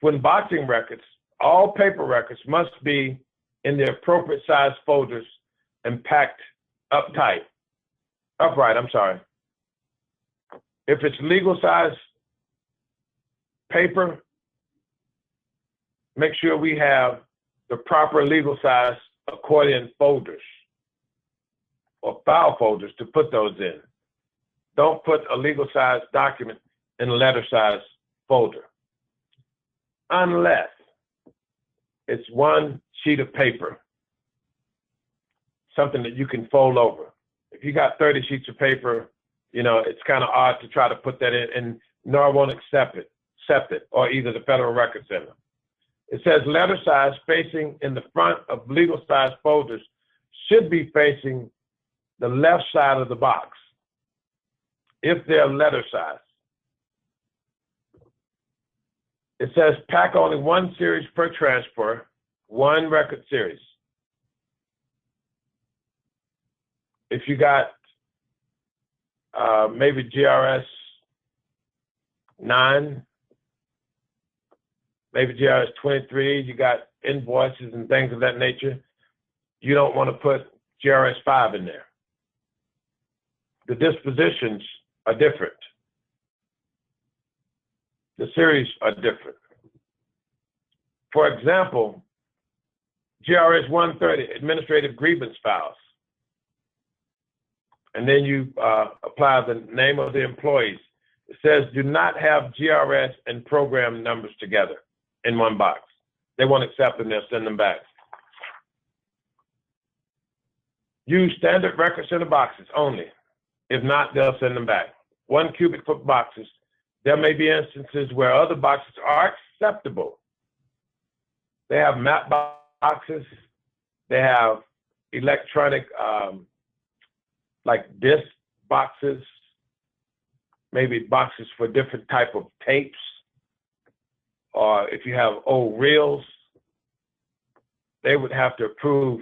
When boxing records, all paper records must be in the appropriate size folders and packed upright. If it's legal size paper, make sure we have the proper legal size accordion folders or file folders to put those in. Don't put a legal size document in a letter size folder unless it's one sheet of paper, something that you can fold over. If you got 30 sheets of paper, it's kind of odd to try to put that in, and NAR won't accept it, or either the Federal Record Center. It says letter size facing in the front of legal size folders should be facing the left side of the box if they're letter size. It says pack only one series per transfer, one record series. if you got maybe GRS 9, maybe GRS 23, you got invoices and things of that nature, you don't want to put GRS 5 in there. The dispositions are different. The series are different. For example, GRS 130, administrative grievance files. And then you apply the name of the employees. It says do not have GRS and program numbers together in one box. They won't accept them, they'll send them back. Use standard record center boxes only. If not, they'll send them back. 1 cubic foot boxes. There may be instances where other boxes are acceptable. They have map boxes. They have electronic, like disk boxes, maybe boxes for different type of tapes, or if you have old reels, they would have to approve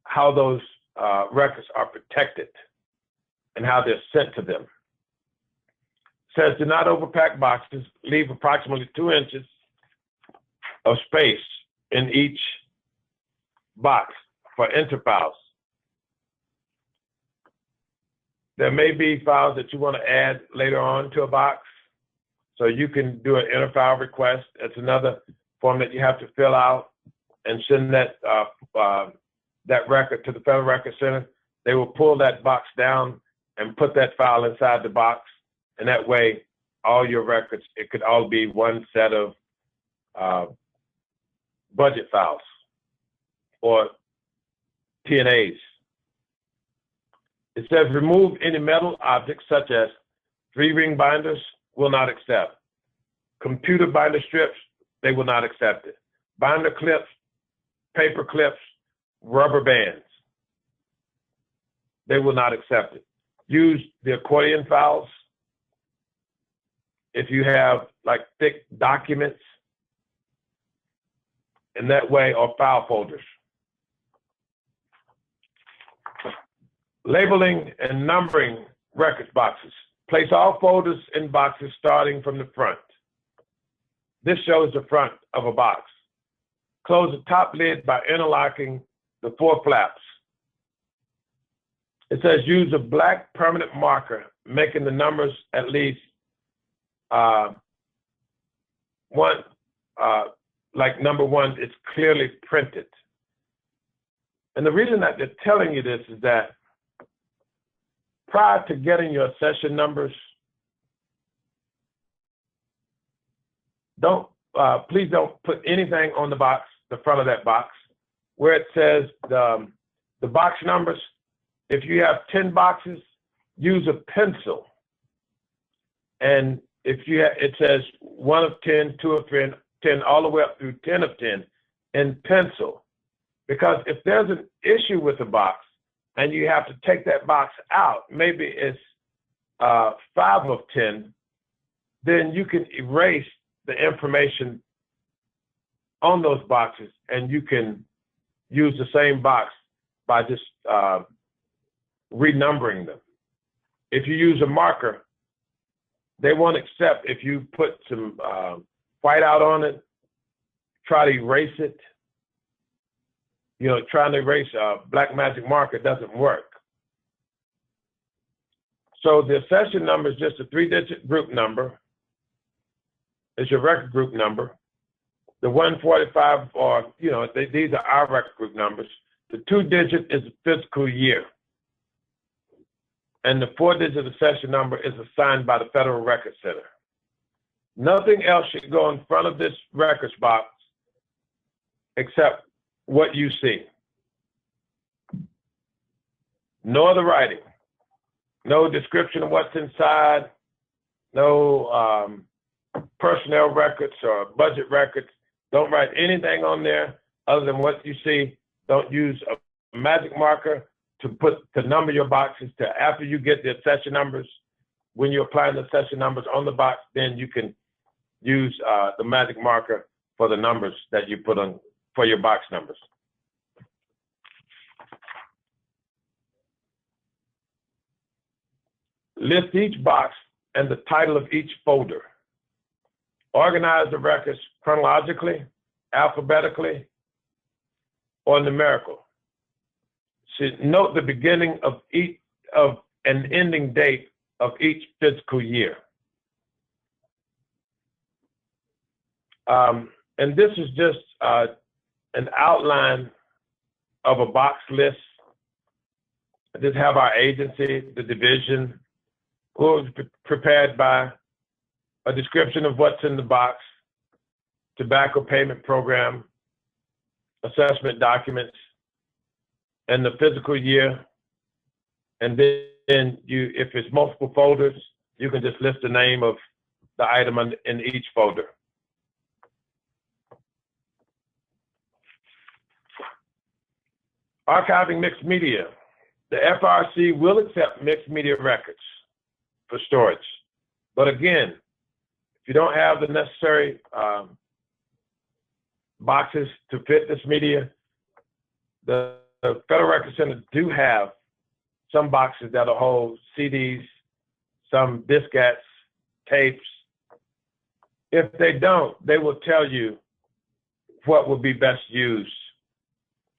how those records are protected and how they're sent to them. It says do not overpack boxes, leave approximately 2 inches of space in each box for enter files. There may be files that you want to add later on to a box, so you can do an enter file request. It's another form that you have to fill out and send that that record to the Federal Record Center. They will pull that box down and put that file inside the box, and that way all your records, it could all be one set of budget files or TNAs. It says remove any metal objects such as 3-ring binders, will not accept. Computer binder strips, they will not accept it. Binder clips, paper clips, rubber bands, they will not accept it. Use the accordion files. If you have like thick documents, in that way, or file folders. Labeling and numbering records boxes. Place all folders in boxes starting from the front. This shows the front of a box. Close the top lid by interlocking the 4 flaps. It says use a black permanent marker, making the numbers at least like number 1, it's clearly printed. And the reason that they're telling you this is that prior to getting your session numbers, please don't put anything on the box, the front of that box, where it says the box numbers. If you have 10 boxes, use a pencil. And if it says 1 of 10, 2 of 10, all the way up through 10 of 10 in pencil. Because if there's an issue with the box and you have to take that box out, maybe it's 5 of 10, then you can erase the information on those boxes and you can use the same box by just renumbering them. If you use a marker, they won't accept if you put some white out on it, try to erase it. You know, trying to erase a black magic marker doesn't work. So the session number is just a 3-digit group number. It's your record group number. The 145 are, these are our record group numbers. The 2-digit is the fiscal year. And the 4-digit of the session number is assigned by the Federal Record Center. Nothing else should go in front of this records box except what you see. No other writing, no description of what's inside, no personnel records or budget records. Don't write anything on there other than what you see. Don't use a magic marker to number your boxes to after you get the session numbers. When you're applying the session numbers on the box, then you can use the magic marker for the numbers that you put on for your box numbers. List each box and the title of each folder. Organize the records chronologically, alphabetically, or numerical. Note the beginning of each and ending date of each fiscal year. And this is just an outline of a box list. Just have our agency, the division, who was prepared by a description of what's in the box, tobacco payment program, assessment documents, and the fiscal year. And then if it's multiple folders, you can just list the name of the item in each folder. Archiving mixed media. The FRC will accept mixed media records for storage. But again, if you don't have the necessary boxes to fit this media, the Federal Record Center do have some boxes that'll hold CDs, some diskettes, tapes. If they don't, they will tell you what would be best used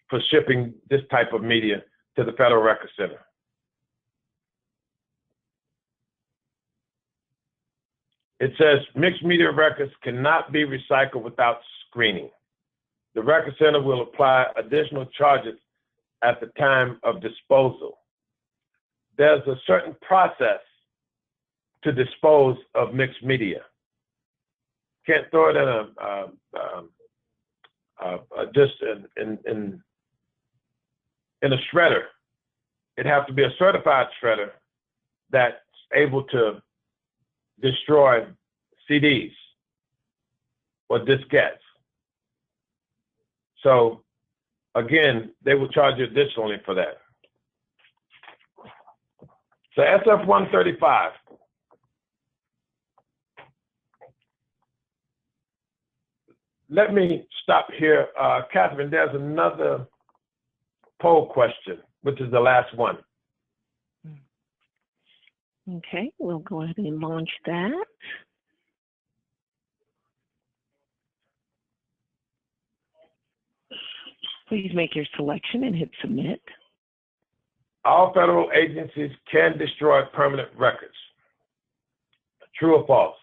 for shipping this type of media to the Federal Record Center. It says mixed media records cannot be recycled without screening. The Record Center will apply additional charges at the time of disposal. There's a certain process to dispose of mixed media. Can't throw it in a shredder. It'd have to be a certified shredder that's able to destroy CDs or diskettes. So again, they will charge you additionally for that. So SF-135. Let me stop here. Catherine, there's another poll question, which is the last one. Okay, we'll go ahead and launch that. Please make your selection and hit submit. All federal agencies can destroy permanent records. True or false?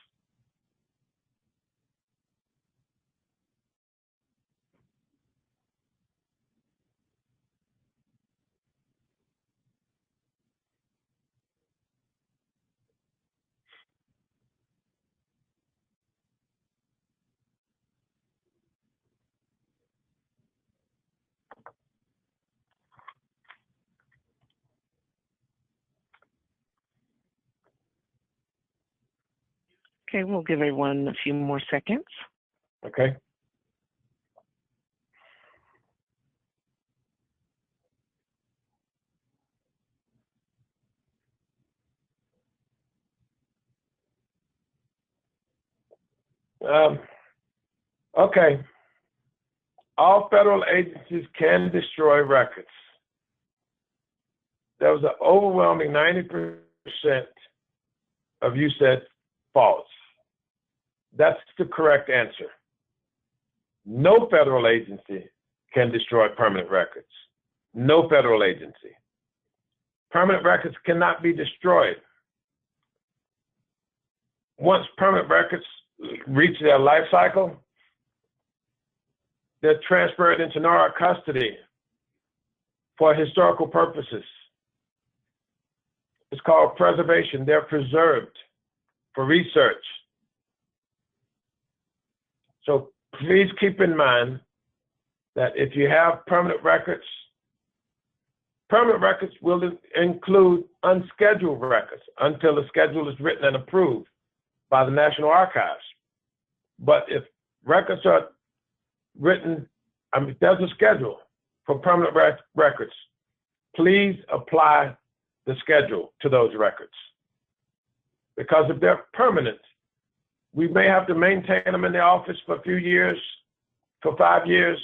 Okay, we'll give everyone a few more seconds. Okay. Okay. All federal agencies can destroy records. There was an overwhelming 90% of you said false. That's the correct answer. No federal agency can destroy permanent records. No federal agency. Permanent records cannot be destroyed. Once permanent records reach their life cycle, they're transferred into NARA custody for historical purposes. It's called preservation. They're preserved for research. So please keep in mind that if you have permanent records will include unscheduled records until the schedule is written and approved by the National Archives. But if records are written, there's a schedule for permanent records. Please apply the schedule to those records. Because if they're permanent, we may have to maintain them in the office for a few years, for 5 years,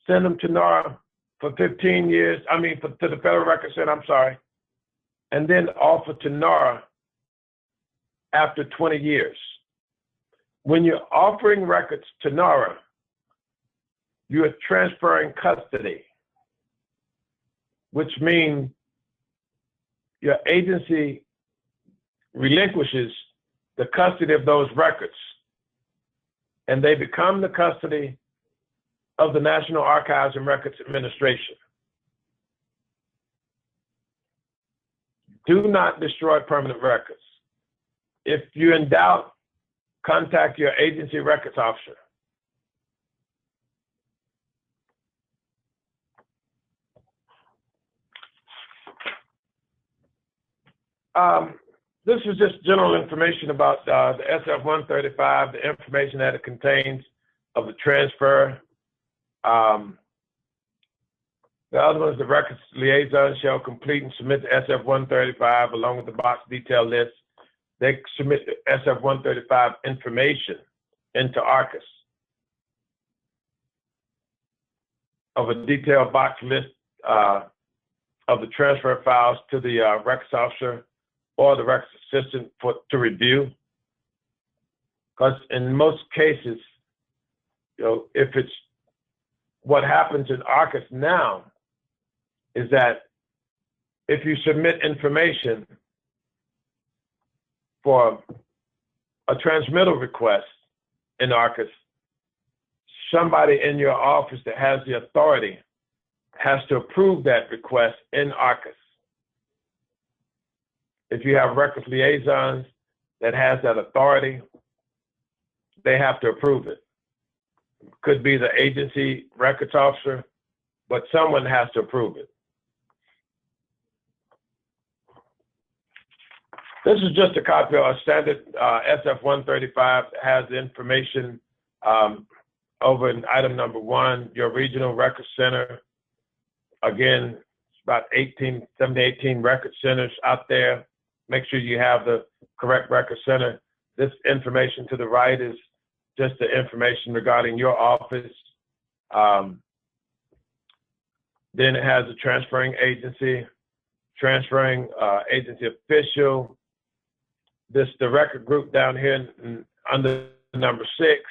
send them to NARA for 15 years, to the Federal Record Center, and then offered to NARA after 20 years. When you're offering records to NARA, you are transferring custody, which means your agency relinquishes the custody of those records, and they become the custody of the National Archives and Records Administration. Do not destroy permanent records. If you're in doubt, contact your agency records officer. This is just general information about the SF-135, the information that it contains of the transfer. The other one is the records liaison shall complete and submit the SF-135 along with the box detail list. They submit the SF-135 information into ARCIS of a detailed box list of the transfer files to the records officer or the records assistant to review. Because in most cases, if it's what happens in ARCIS now is that if you submit information for a transmittal request in ARCIS, somebody in your office that has the authority has to approve that request in ARCIS. If you have records liaisons that has that authority, they have to approve it. Could be the agency records officer, but someone has to approve it. This is just a copy of a standard SF-135 that has the information over in item number 1, your regional record center. Again, it's about 18 record centers out there. Make sure you have the correct record center. This information to the right is just the information regarding your office. Then it has the transferring agency official. The record group down here under number 6,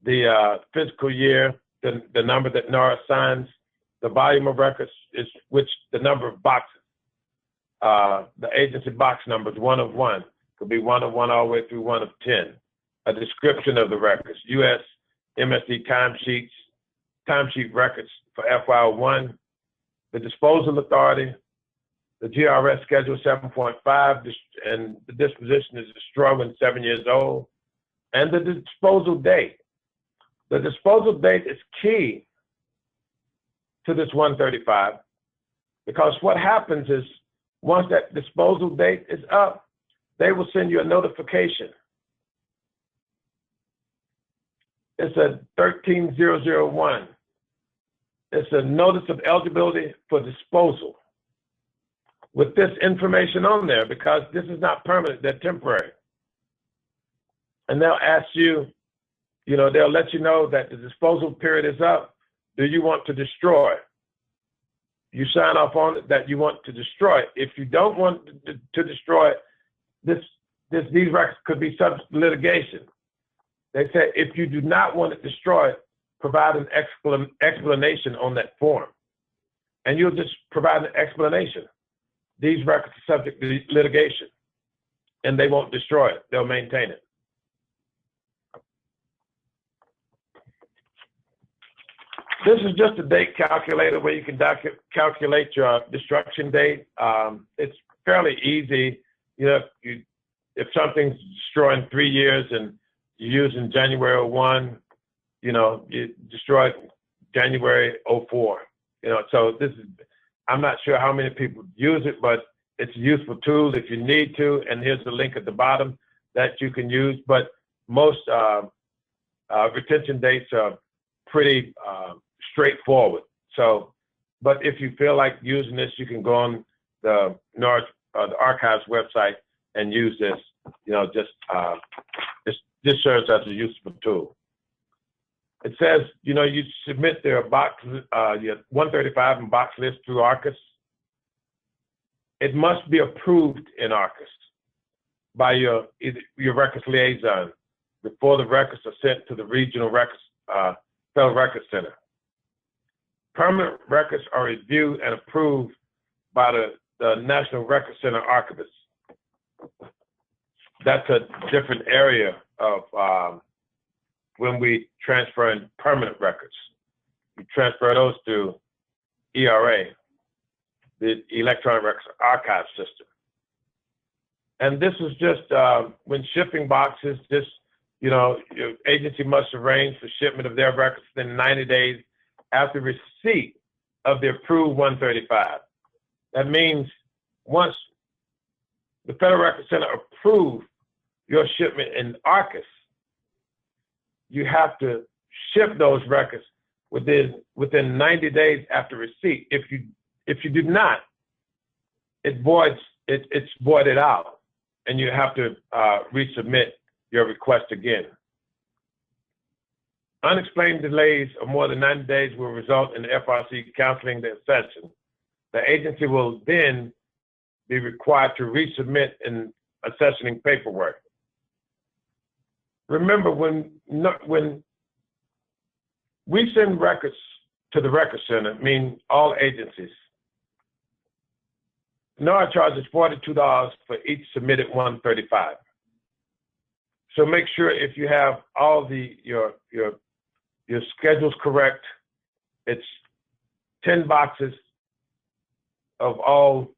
the fiscal year, the number that NARA assigns, the volume of records is the number of boxes. The agency box number is 1 of 1. Could be 1 of 1 all the way through 1 of 10. A description of the records, U.S. MSD timesheet records for FY01, the disposal authority, the GRS schedule 7.5, and the disposition is destroyed when 7 years old, and the disposal date. The disposal date is key to this 135 because what happens is once that disposal date is up, they will send you a notification. It's a 13001. It's a notice of eligibility for disposal with this information on there because this is not permanent, they're temporary. And they'll ask you, they'll let you know that the disposal period is up. Do you want to destroy it? You sign off on it that you want to destroy it. If you don't want to destroy it, these records could be subject to litigation. They say if you do not want it destroyed, provide an explanation on that form. And you'll just provide an explanation. These records are subject to litigation, and they won't destroy it. They'll maintain it. This is just a date calculator where you can calculate your destruction date. It's fairly easy. If something's destroyed in 3 years and you're using January 01, you destroyed January 04. So I'm not sure how many people use it, but it's a useful tool if you need to. And here's the link at the bottom that you can use. But most retention dates are pretty straightforward. So, but if you feel like using this, you can go on the Archives website and use this. This serves as a useful tool. It says, you submit your 135 and box list through ARCIS. it must be approved in ARCUS by your records liaison before the records are sent to the regional records, Federal Records Center. Permanent records are reviewed and approved by the National Records Center archivist. That's a different area of when we transfer in permanent records. We transfer those to ERA, the Electronic Records Archive System. And this is just when shipping boxes, your agency must arrange for shipment of their records within 90 days after receipt of the approved 135. That means once the Federal Records Center approves your shipment in ARCUS, you have to ship those records within 90 days after receipt. If you do not, it's voided out, and you have to resubmit your request again. Unexplained delays of more than 90 days will result in the FRC canceling the accession. The agency will then be required to resubmit in accessioning paperwork. Remember, when we send records to the Records Center, meaning all agencies, NARA charges $42 for each submitted 135. So make sure if you have all your schedules correct, it's 10 boxes of all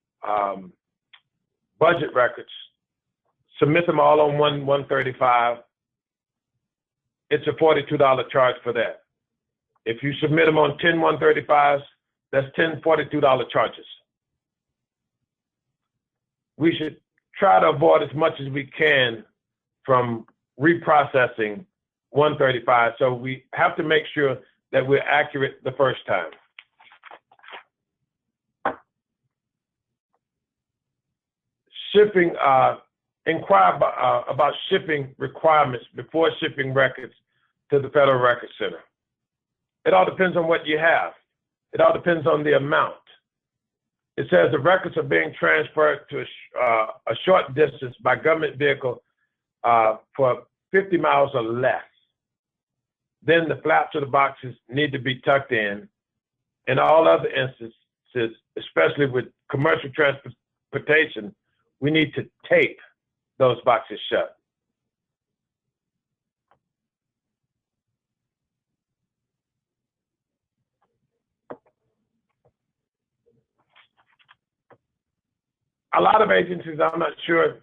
budget records. Submit them all on 135. It's a $42 charge for that. If you submit them on 10 135s, that's 10 $42 charges. We should try to avoid as much as we can from reprocessing 135. So we have to make sure that we're accurate the first time. Shipping, inquire about shipping requirements before shipping records to the Federal Records Center. It all depends on what you have. It all depends on the amount. It says the records are being transferred to a short distance by government vehicle for 50 miles or less. Then the flaps of the boxes need to be tucked in. In all other instances, especially with commercial transportation, we need to tape those boxes shut. A lot of agencies, I'm not sure,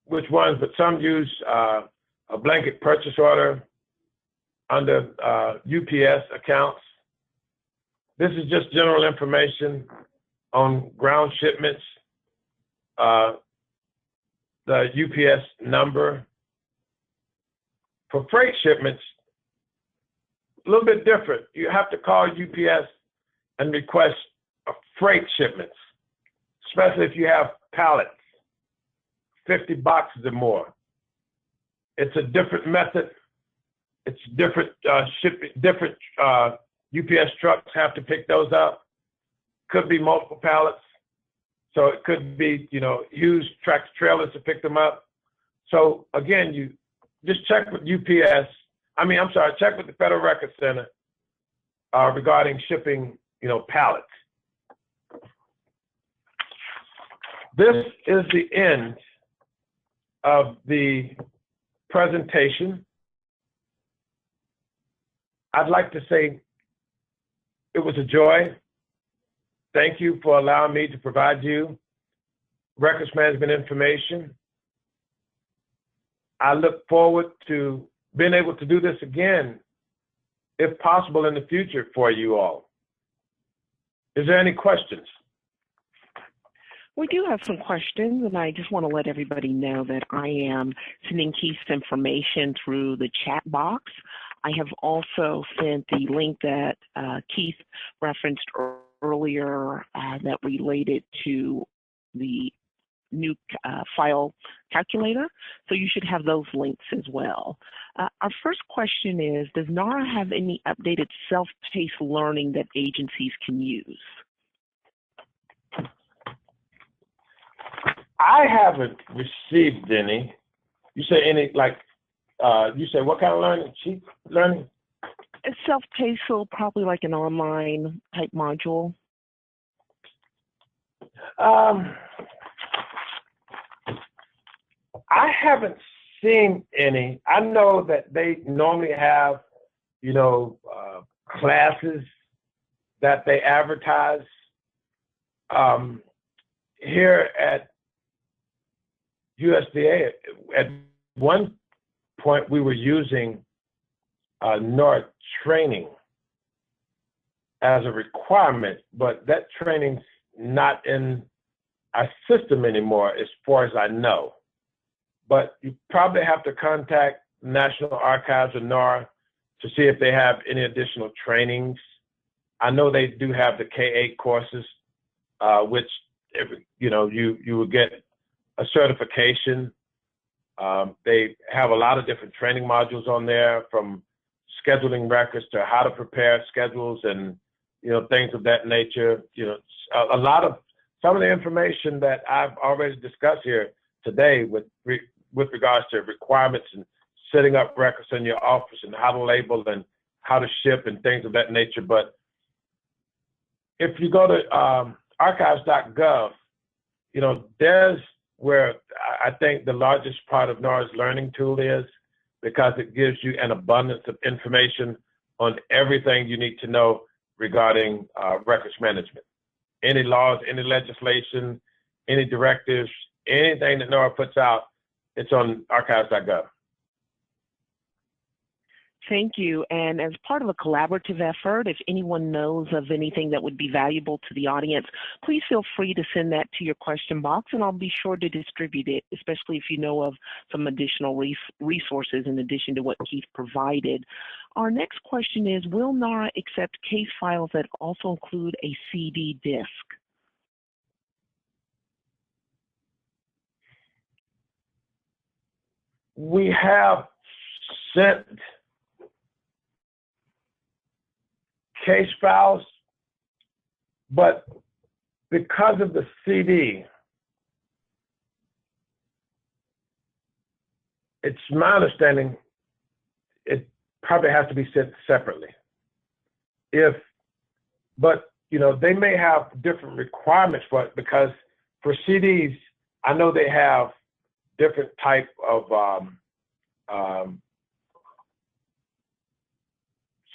which ones, but some use a blanket purchase order under UPS accounts. This is just general information on ground shipments, the UPS number. For freight shipments, a little bit different. You have to call UPS and request a freight shipments, especially if you have pallets, 50 boxes or more. It's a different method. It's different shipping, different UPS trucks have to pick those up. Could be multiple pallets. So it could be, used tractor trailers to pick them up. So again, you just check with check with the Federal Records Center regarding shipping, pallets. This is the end of the presentation. I'd like to say it was a joy. Thank you for allowing me to provide you records management information. I look forward to being able to do this again, if possible, in the future for you all. Is there any questions? We do have some questions, and I just want to let everybody know that I am sending Keith's information through the chat box. I have also sent the link that Keith referenced earlier that related to the new file calculator. So you should have those links as well. Our first question is, does NARA have any updated self-paced learning that agencies can use? I haven't received any. You say any, like, you say what kind of learning? Cheap learning? It's self-paced, so probably like an online type module. I haven't seen any. I know that they normally have, classes that they advertise. Here at USDA, at one point we were using NORA training as a requirement, but that training's not in our system anymore as far as I know. But you probably have to contact National Archives or NORA to see if they have any additional trainings. I know they do have the K-8 courses, which, you will get a certification. They have a lot of different training modules on there, from scheduling records to how to prepare schedules and, things of that nature. Some of the information that I've already discussed here today with regards to requirements and setting up records in your office and how to label and how to ship and things of that nature. But if you go to archives.gov, there's where I think the largest part of NORA's learning tool is, because it gives you an abundance of information on everything you need to know regarding records management. Any laws, any legislation, any directives, anything that NORA puts out, it's on archives.gov. Thank you. And as part of a collaborative effort, if anyone knows of anything that would be valuable to the audience, please feel free to send that to your question box, and I'll be sure to distribute it, especially if you know of some additional resources in addition to what Keith provided. Our next question is, will NORA accept case files that also include a CD disk? We have sent case files, but because of the CD, it's my understanding it probably has to be sent separately. But they may have different requirements for it, because for CDs, I know they have different type of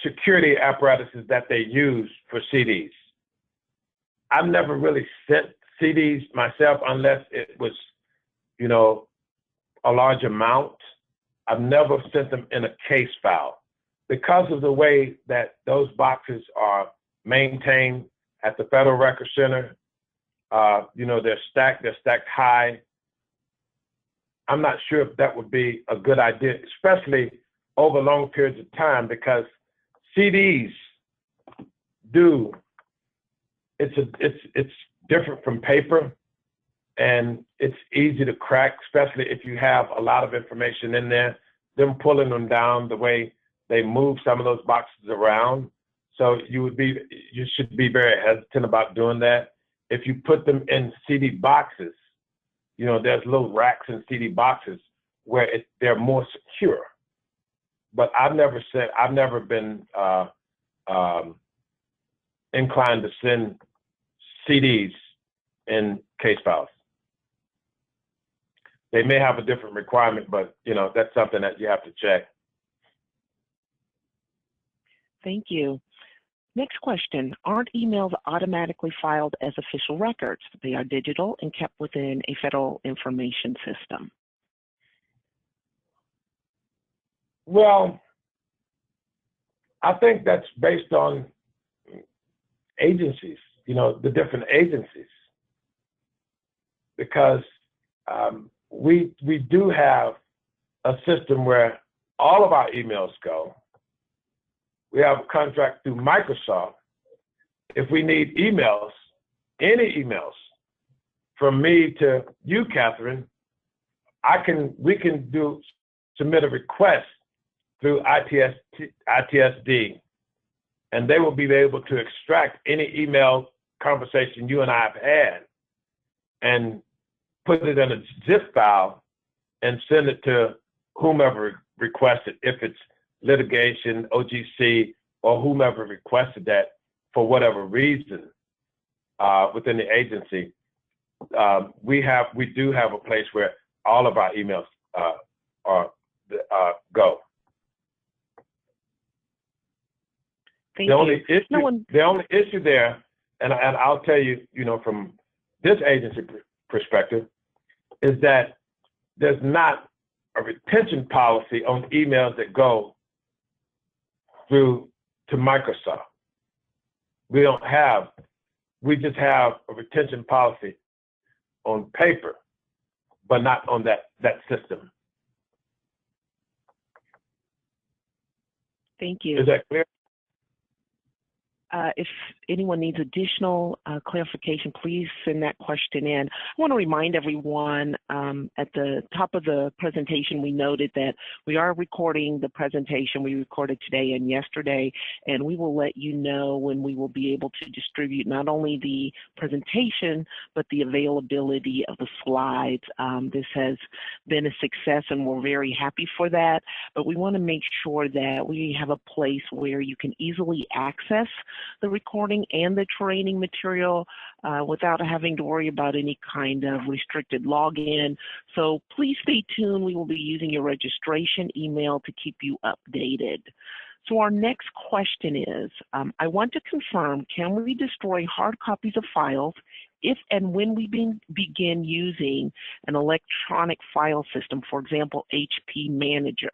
security apparatuses that they use for CDs. I've never really sent CDs myself unless it was, a large amount. I've never sent them in a case file because of the way that those boxes are maintained at the Federal Record Center. They're stacked high. I'm not sure if that would be a good idea, especially over long periods of time, because CDs it's different from paper, and it's easy to crack, especially if you have a lot of information in there. Them pulling them down, the way they move some of those boxes around. So you should be very hesitant about doing that. If you put them in CD boxes, there's little racks in CD boxes where they're more secure. But I've never been inclined to send CDs in case files. They may have a different requirement, but that's something that you have to check. Thank you. Next question, aren't emails automatically filed as official records? They are digital and kept within a federal information system. Well, I think that's based on agencies, the different agencies, because we do have a system where all of our emails go. We have a contract through Microsoft. If we need emails, any emails from me to you, Catherine, we can submit a request through ITSD, and they will be able to extract any email conversation you and I have had and put it in a zip file and send it to whomever requested, if it's litigation, OGC, or whomever requested that for whatever reason within the agency. We do have a place where all of our emails go. The only issue there, and I'll tell you, from this agency perspective, is that there's not a retention policy on emails that go through to Microsoft. We just have a retention policy on paper, but not on that system. Thank you. Is that clear? If anyone needs additional clarification, please send that question in. I want to remind everyone at the top of the presentation, we noted that we are recording the presentation we recorded today and yesterday, and we will let you know when we will be able to distribute not only the presentation, but the availability of the slides. This has been a success, and we're very happy for that, but we want to make sure that we have a place where you can easily access the recording and the training material without having to worry about any kind of restricted login. So please stay tuned. We will be using your registration email to keep you updated. So our next question is, I want to confirm, can we destroy hard copies of files if and when we begin using an electronic file system, for example, HP Manager?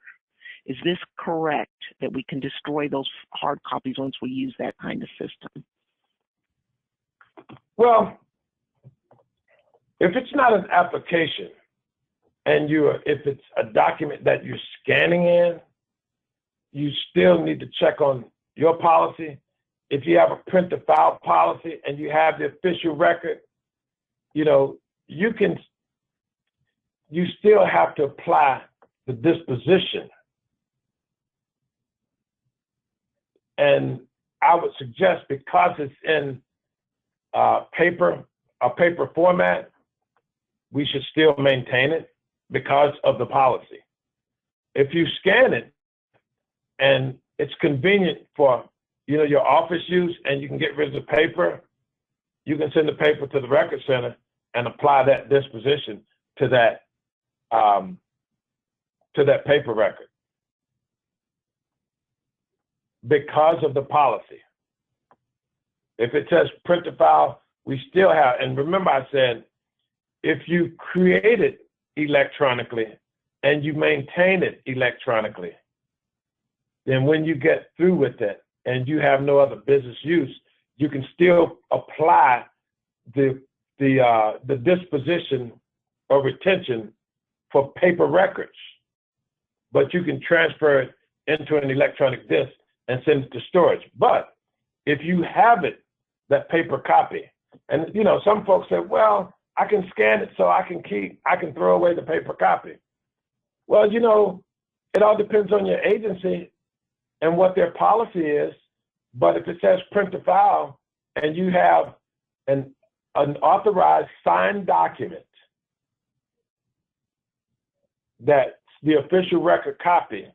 Is this correct, that we can destroy those hard copies once we use that kind of system? Well, if it's not an application and if it's a document that you're scanning in, you still need to check on your policy. If you have a print to file policy and you have the official record, you still have to apply the disposition. And I would suggest, because it's in a paper format, we should still maintain it because of the policy. If you scan it and it's convenient for your office use and you can get rid of the paper, you can send the paper to the record center and apply that disposition to that paper record. Because of the policy. If it says print to file, we still have, and remember I said, if you create it electronically and you maintain it electronically, then when you get through with it and you have no other business use, you can still apply the disposition or retention for paper records, but you can transfer it into an electronic disk and send it to storage. But if you have it, that paper copy, and some folks say, well, I can scan it so I can throw away the paper copy. Well, it all depends on your agency and what their policy is. But if it says print to file and you have an authorized signed document that's the official record copy,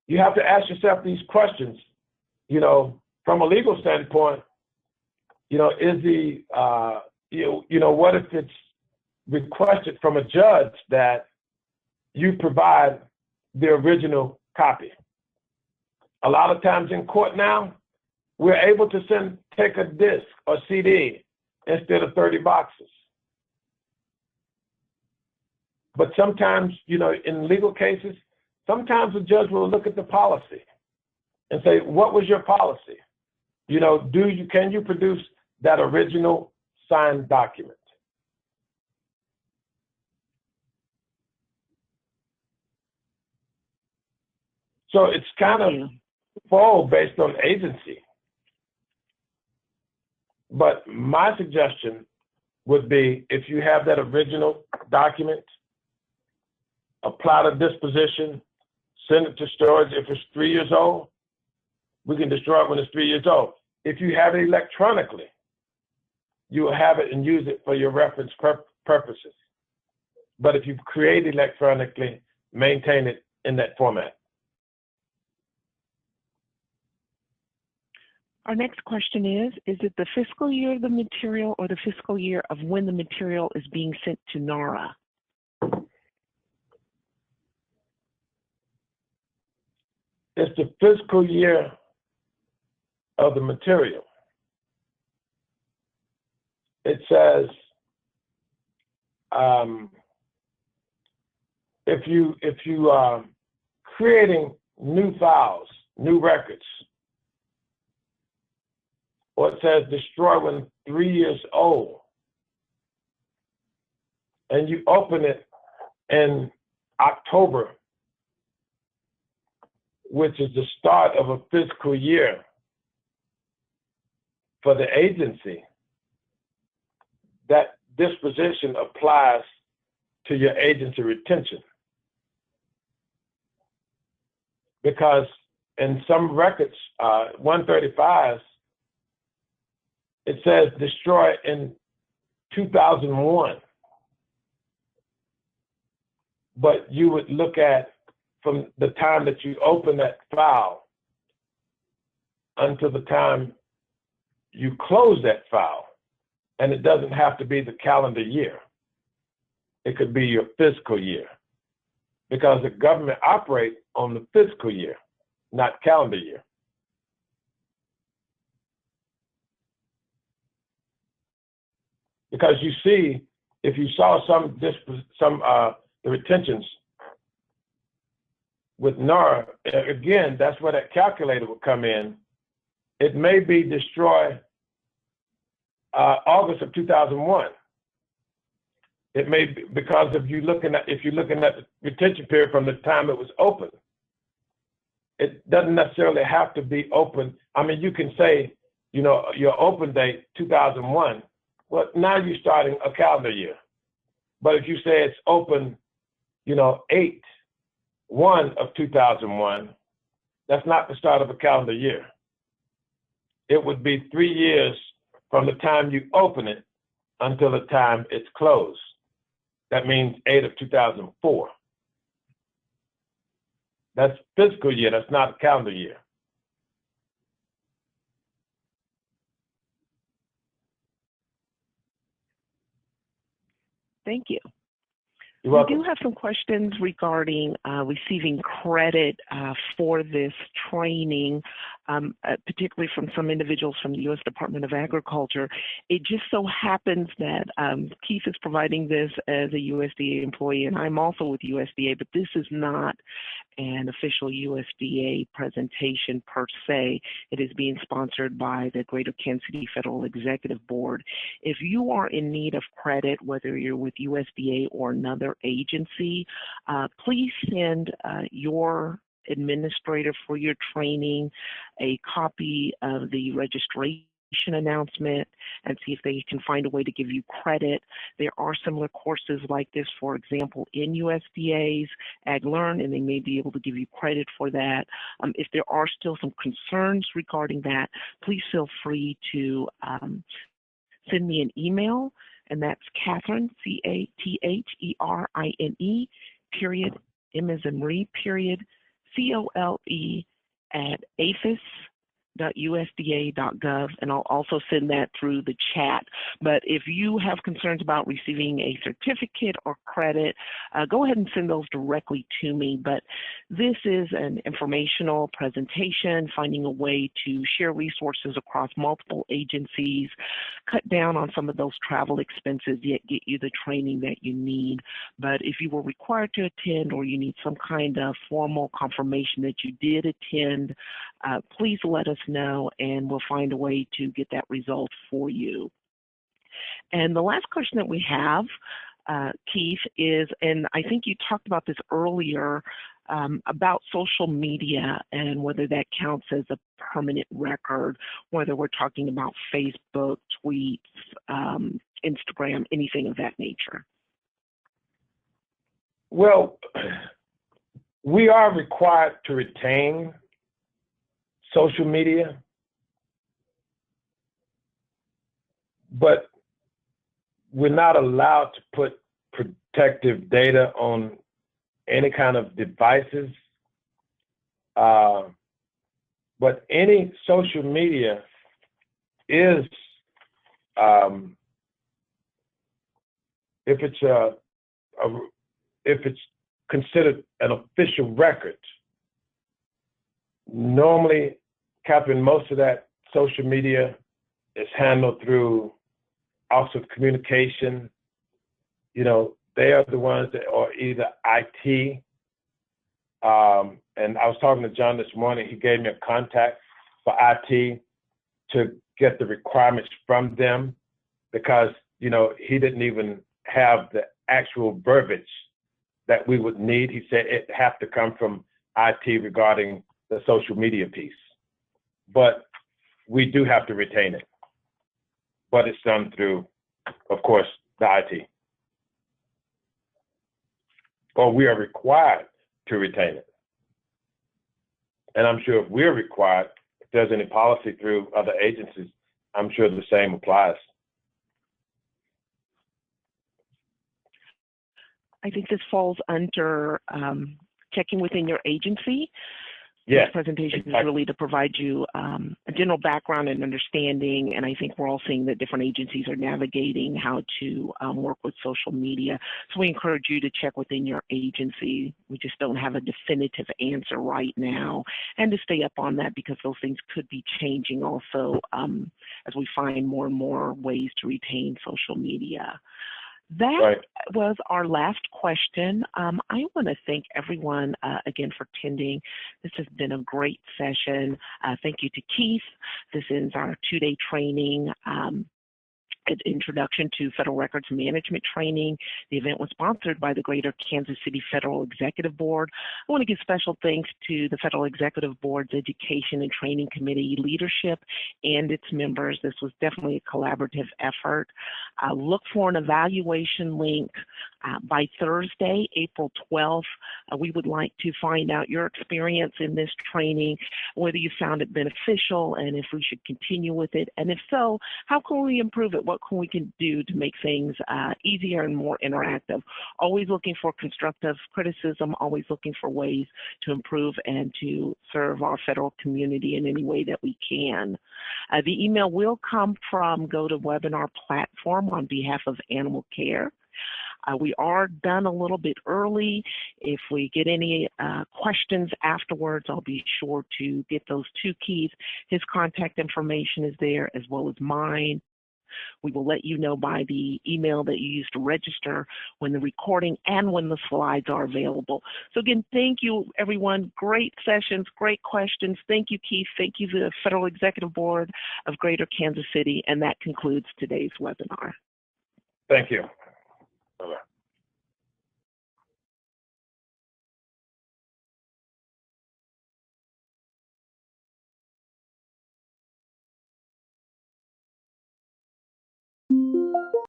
you have to ask yourself these questions, from a legal standpoint, is what if it's requested from a judge that you provide the original copy? A lot of times in court now, we're able to take a disc or CD instead of 30 boxes. But sometimes, in legal cases, sometimes the judge will look at the policy and say, what was your policy? Can you produce that original signed document? So it's kind of full based on agency. But my suggestion would be, if you have that original document, apply the disposition, send it to storage. If it's 3 years old, we can destroy it when it's 3 years old. If you have it electronically, you will have it and use it for your reference purposes. But if you create electronically, maintain it in that format. Our next question is it the fiscal year of the material or the fiscal year of when the material is being sent to NARA? It's the fiscal year of the material. It says if you are creating new files, new records, or it says destroy when 3 years old, and you open it in October, which is the start of a fiscal year for the agency, that disposition applies to your agency retention. Because in some records, 135s, it says destroy in 2001. But you would look at from the time that you open that file until the time you close that file. And it doesn't have to be the calendar year. It could be your fiscal year, because the government operates on the fiscal year, not calendar year. Because you see, if you saw the retentions with NARA, again, that's where that calculator would come in. It may be destroy August of 2001. It may be because if you're looking at the retention period from the time it was open. It doesn't necessarily have to be open. I mean, you can say, you know, your open date 2001. Well, now you're starting a calendar year. But if you say it's open, you know, 8/1 of 2001, that's not the start of a calendar year. It would be 3 years from the time you open it until the time it's closed. That means 8 of 2004. That's fiscal year, that's not a calendar year. Thank you. You're welcome. We do have some questions regarding receiving credit for this training, particularly from some individuals from the U.S. Department of Agriculture. It just so happens that Keith is providing this as a USDA employee, and I'm also with USDA, but this is not an official USDA presentation per se. It is being sponsored by the Greater Kansas City Federal Executive Board. If you are in need of credit, whether you're with USDA or another agency, please send your administrator for your training a copy of the registration announcement and see if they can find a way to give you credit. There are similar courses like this, for example, in USDA's AgLearn, and they may be able to give you credit for that. If there are still some concerns regarding that, please feel free to send me an email, and that's Catherine, CATHERINE, period, M as in Marie, period, COLE at APHIS.usda.gov, and I'll also send that through the chat. But if you have concerns about receiving a certificate or credit, go ahead and send those directly to me. But this is an informational presentation, finding a way to share resources across multiple agencies, cut down on some of those travel expenses, yet get you the training that you need. But if you were required to attend or you need some kind of formal confirmation that you did attend, please let us know and we'll find a way to get that result for you. And the last question that we have, Keith, is, and I think you talked about this earlier, about social media and whether that counts as a permanent record, whether we're talking about Facebook, tweets, Instagram, anything of that nature. Well, we are required to retain social media, but we're not allowed to put protective data on any kind of devices, but any social media is, if it's considered an official record, normally, Catherine, most of that social media is handled through Office of Communication. You know, they are the ones that are either IT. And I was talking to John this morning. He gave me a contact for IT to get the requirements from them, because, you know, he didn't even have the actual verbiage that we would need. He said it have to come from IT regarding the social media piece. But we do have to retain it. But it's done through, of course, the IT. Or we are required to retain it. And I'm sure if we're required, if there's any policy through other agencies, I'm sure the same applies. I think this falls under checking within your agency. Yes, this presentation exactly. is really to provide you a general background and understanding, and I think we're all seeing that different agencies are navigating how to work with social media. So we encourage you to check within your agency. We just don't have a definitive answer right now, and to stay up on that, because those things could be changing also as we find more and more ways to retain social media. That was our last question. I want to thank everyone again for attending. This has been a great session. Thank you to Keith. This is our 2-day training. Introduction to Federal Records Management Training. The event was sponsored by the Greater Kansas City Federal Executive Board. I want to give special thanks to the Federal Executive Board's Education and Training Committee leadership and its members. This was definitely a collaborative effort. Look for an evaluation link by Thursday, April 12th. We would like to find out your experience in this training, whether you found it beneficial and if we should continue with it. And if so, how can we improve it? What can we do to make things easier and more interactive? Always looking for constructive criticism, always looking for ways to improve and to serve our federal community in any way that we can. The email will come from GoToWebinar platform on behalf of Animal Care. We are done a little bit early. If we get any questions afterwards, I'll be sure to get those to Keith. His contact information is there, as well as mine. We will let you know by the email that you used to register when the recording and when the slides are available. So again, thank you, everyone. Great sessions, great questions. Thank you, Keith. Thank you to the Federal Executive Board of Greater Kansas City. And that concludes today's webinar. Thank you. Bye-bye.